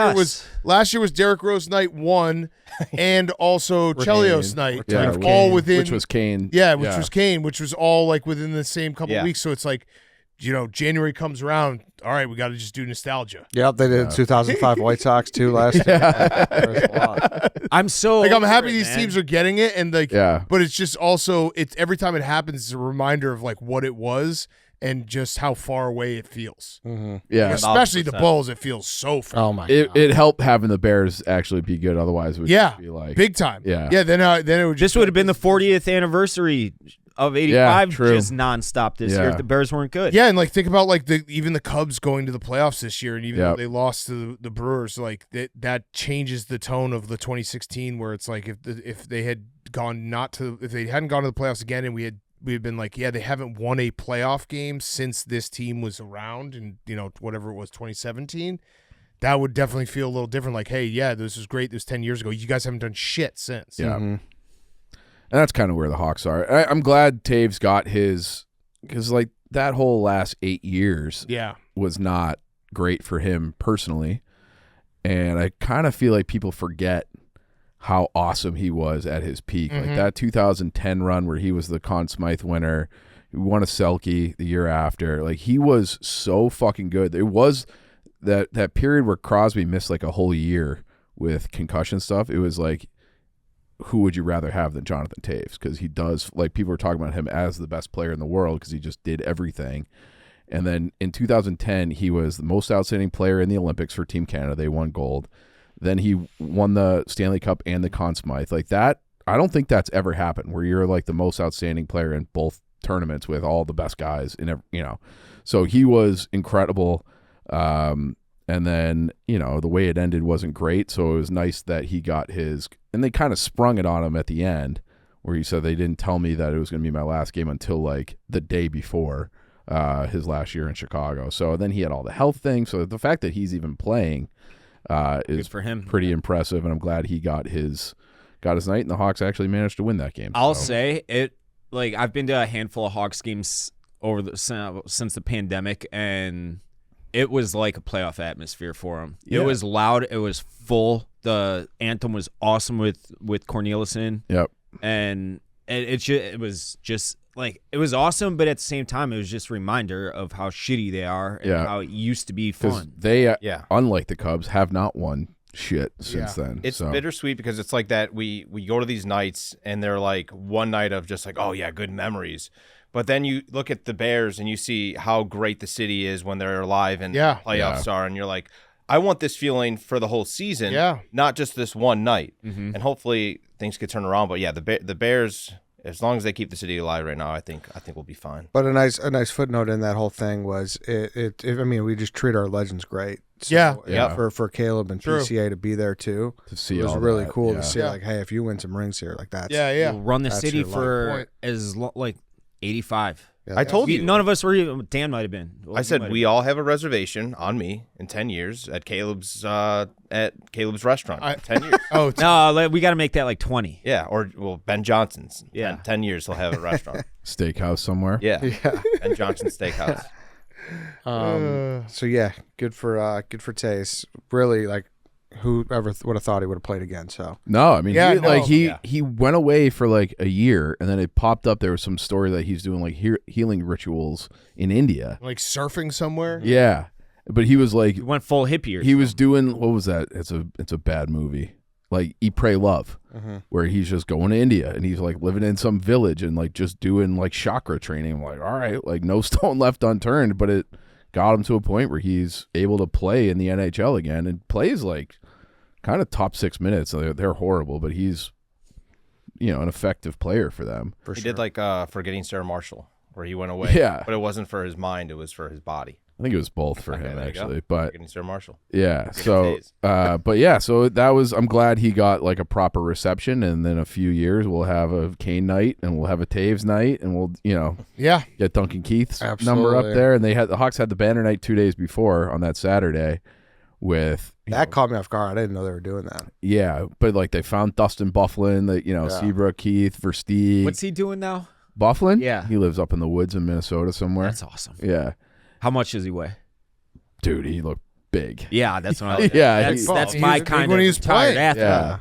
year was Derrick Rose night 1, and also Chelios night, Yeah, like all within, which was Kane. which was Kane, which was all like within the same couple weeks. So it's like, January comes around. All right, we got to just do nostalgia. Yep, they did 2005 White Sox too last year. There's a lot. I'm so Like I'm happy over it, these man. teams are getting it, and like, Yeah. but it's just also every time it happens, it's a reminder of like what it was and just how far away it feels. Yeah. Especially the 1,000%. Bulls, it feels so far. Oh my It god. it helped having the Bears actually be good. Otherwise, it would just be like big time. Yeah. yeah. Then it would. This would have been the 40th anniversary of '85, Yeah, true. just nonstop this year. Yeah. If the Bears weren't good. Yeah, and like think about like even the Cubs going to the playoffs this year, and even Yep. though they lost to the Brewers, like that changes the tone of the 2016, where it's like if they had gone if they hadn't gone to the playoffs again, and we had been like, yeah, they haven't won a playoff game since this team was around, and whatever it was 2017. That would definitely feel a little different. Like, hey, yeah, this was great. This was 10 years ago. You guys haven't done shit since. Yeah. And that's kind of where the Hawks are. I'm glad Toews got his, because like that whole last 8 years Yeah. was not great for him personally. And I kind of feel like people forget how awesome he was at his peak. Like that 2010 run where he was the Conn Smythe winner, he won a Selke the year after. Like he was so fucking good. It was that period where Crosby missed like a whole year with concussion stuff. It was like, who would you rather have than Jonathan Toews? Because he does, like, people were talking about him as the best player in the world because he just did everything. And then in 2010, he was the most outstanding player in the Olympics for Team Canada. They won gold. Then he won the Stanley Cup and the Conn Smythe. Like that, I don't think that's ever happened where you're like the most outstanding player in both tournaments with all the best guys in every, So he was incredible. And then, the way it ended wasn't great. So it was nice that he got his, and they kind of sprung it on him at the end where he said they didn't tell me that it was going to be my last game until like the day before his last year in Chicago. So then he had all the health things. So the fact that he's even playing is for him. pretty impressive. And I'm glad he got his night, and the Hawks actually managed to win that game. I'll So, say it. Like I've been to a handful of Hawks games since the pandemic, and it was like a playoff atmosphere for them. Yeah. It was loud. It was full. The anthem was awesome with Cornelison, yep. and it was just like it was awesome. But at the same time, it was just a reminder of how shitty they are and Yeah. how it used to be Because fun. they, Yeah. unlike the Cubs, have not won shit since then. It's so. bittersweet because it's like that we go to these nights and they're like one night of just like, oh yeah, good memories. But then you look at the Bears and you see how great the city is when they're alive and playoffs are, and you're like, I want this feeling for the whole season, not just this one night. And hopefully things could turn around. But yeah, the Bears, as long as they keep the city alive right now, I think we'll be fine. But a nice footnote in that whole thing was we just treat our legends great. So, Yeah. For Caleb and True. PCA to be there too. To see It was all really that, cool yeah. to see. Like, hey, if you win some rings here, like that's We'll run the That's city your life for point. as like 85. Yeah, I told you. None of us were even. Dan might have been. Well, I you said might we all have a reservation on me in 10 years at Caleb's restaurant. 10 years. Oh, No, we got to make that like 20. Yeah, or Ben Johnson's. Yeah. In 10 years he'll have a restaurant. Steakhouse somewhere. Yeah. Ben Johnson's Steakhouse. So yeah, good for Tace. Really, like, whoever would have thought he would have played again. So No, I mean, Yeah, he went away for like a year, and then it popped up. There was some story that he's doing like healing rituals in India. like surfing somewhere. Yeah, but he was like, He went full hippie. Or he was doing, what was that? It's a bad movie, like Eat, Pray, Love, where he's just going to India and he's like living in some village and like just doing like chakra training. I'm like, all right, like no stone left unturned, but it got him to a point where he's able to play in the NHL again and plays like kind of top 6 minutes. They're horrible, but he's, an effective player for them. for He sure. did like Forgetting Sarah Marshall, where he went away. Yeah. But it wasn't for his mind, it was for his body. I think it was both for Okay, him there you go. actually, but Forgetting Sarah Marshall. yeah. So, Taves. but yeah, so that was. I'm glad he got like a proper reception, and then a few years we'll have a Kane night, and we'll have a Taves night, and we'll Yeah. get Duncan Keith's number Absolutely. up there, and the Hawks had the banner night 2 days before on that Saturday, with that caught me off guard. I didn't know they were doing that. but like they found Dustin Byfuglien, Seabrook, Keith, Versteeg. What's he doing now? Byfuglien? Yeah. He lives up in the woods in Minnesota somewhere. That's awesome. Yeah. How much does he weigh? Dude, he looked big. Yeah, that's what I. Yeah, that's he my was- kind when of he was tired playing. athlete. Yeah.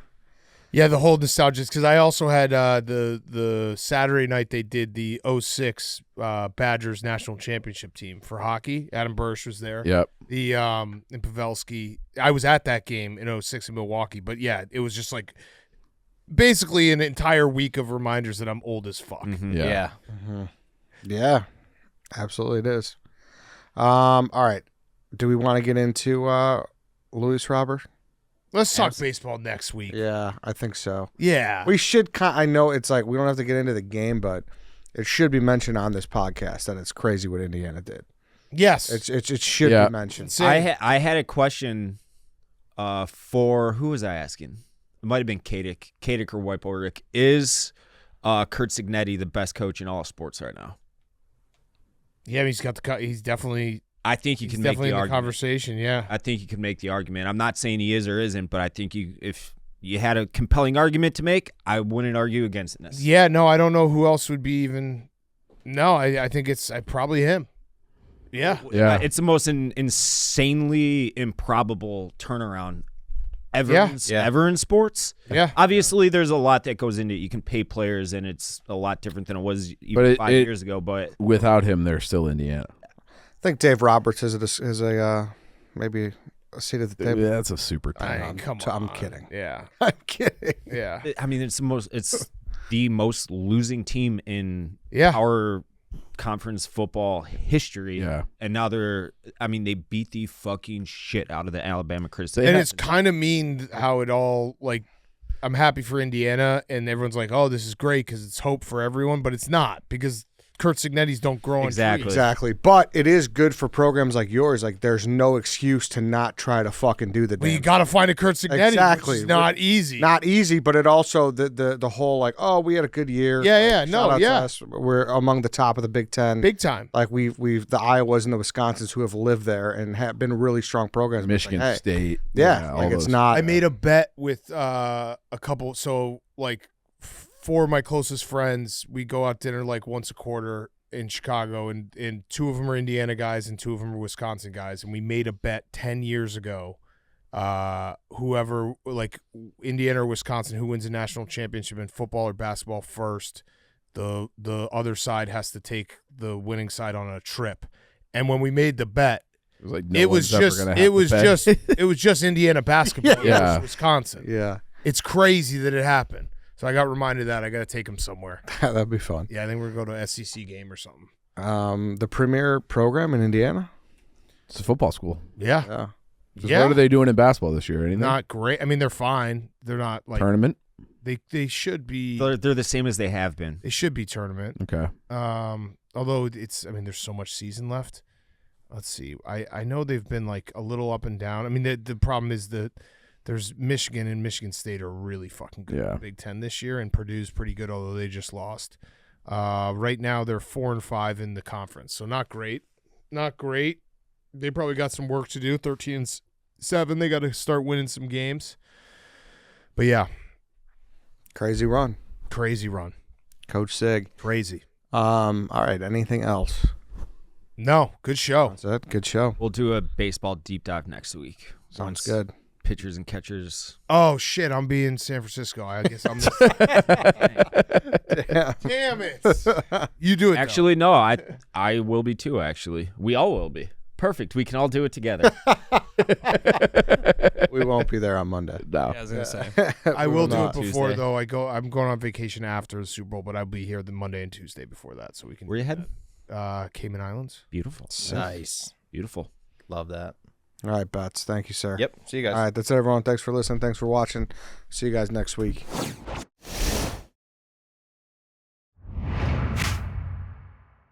Yeah, the whole nostalgia, because I also had the Saturday night they did the 06 Badgers national championship team for hockey. Adam Bursch was there. Yep. The and Pavelski. I was at that game in 06 in Milwaukee, but yeah, it was just like basically an entire week of reminders that I'm old as fuck. Mhm. Yeah. Yeah, absolutely it is. All right. Do we want to get into Luis Robert? Let's talk baseball next week. Yeah, I think so. Yeah. We should. I know it's like we don't have to get into the game, but it should be mentioned on this podcast that it's crazy what Indiana did. Yes. It should Yeah. be mentioned. Insane. I had a question for who was I asking? It might have been Kadick or White Boy Rick. Is Kurt Signetti the best coach in all sports right now? Yeah, he's got the. He's definitely. I think you He's can make definitely the in the argument. conversation. Yeah. I think you can make the argument. I'm not saying he is or isn't, but I think if you had a compelling argument to make, I wouldn't argue against it. Yeah. No, I don't know who else would be even. No, I think it's probably him. Yeah. Yeah. It's the most insanely improbable turnaround ever, Yeah. ever in sports. Yeah. Obviously, there's a lot that goes into it. You can pay players, and it's a lot different than it was even 5 years ago. But Without him, they're still Indiana. I think Dave Roberts is a maybe a seat at the table. Yeah, that's a super team. I'm kidding. Yeah. I'm kidding. Yeah. I mean, it's the most losing team in Yeah. our conference football history. Yeah. And now they beat the fucking shit out of the Alabama Crimson. And it's kind of mean how it all, like, I'm happy for Indiana, and everyone's like, oh, this is great because it's hope for everyone, but it's not because Kurt Signetti's don't grow on Exactly. trees. Exactly. But it is good for programs like yours. Like, there's no excuse to not try to fucking do the Well, you damn got to find a Kurt Signetti, Exactly. which is not easy. Not easy, but it also the whole like, oh, we had a good year. Yeah, Like, yeah, no, shout out to yeah. us. We're among the top of the Big Ten. Big time. Like we've the Iowas and the Wisconsins who have lived there and have been really strong programs. But it's Michigan like, hey, State. Yeah, all like it's those. not. I made a bet with a couple. So, like, four of my closest friends, we go out dinner like once a quarter in Chicago, and two of them are Indiana guys and two of them are Wisconsin guys. And we made a bet 10 years ago. Whoever, like Indiana or Wisconsin, who wins a national championship in football or basketball first, the other side has to take the winning side on a trip. And when we made the bet, It was like it was just Indiana basketball Yeah. versus Wisconsin. Yeah, It's crazy that it happened. So I got reminded that I got to take him somewhere. that'd be fun. Yeah, I think we're going to go to a SEC game or something. The premier program in Indiana. It's a football school. Yeah. Yeah, Just Yeah. What are they doing in basketball this year? Anything? Not great. I mean, they're fine. They're not like Tournament? they should be. They're the same as they have been. They should be tournament. Okay. Although there's so much season left. Let's see. I know they've been like a little up and down. I mean, the problem is that there's Michigan and Michigan State are really fucking good in Yeah. the Big Ten this year, and Purdue's pretty good, although they just lost. Right now they're 4-5 in the conference, so not great. Not great. They probably got some work to do. 13-7. They got to start winning some games. But yeah, crazy run, crazy run. Coach Sig. Crazy. All right. Anything else? No, good show. That's it. Good show. We'll do a baseball deep dive next week. Sounds Once good. Pitchers and catchers. Oh shit, I'm being San Francisco. I guess I'm Yeah. Damn it. You do it. Actually, no, I will be too, actually. We all will be. Perfect. We can all do it together. We won't be there on Monday. No. Yeah, I was gonna say. though. I will do not. it before Tuesday. though. I'm going on vacation after the Super Bowl, but I'll be here the Monday and Tuesday before that, so we can Where you heading? Cayman Islands. Beautiful. Nice. Beautiful. Love that. All right, Bets. Thank you, sir. Yep. See you guys. All right, that's it, everyone. Thanks for listening. Thanks for watching. See you guys next week.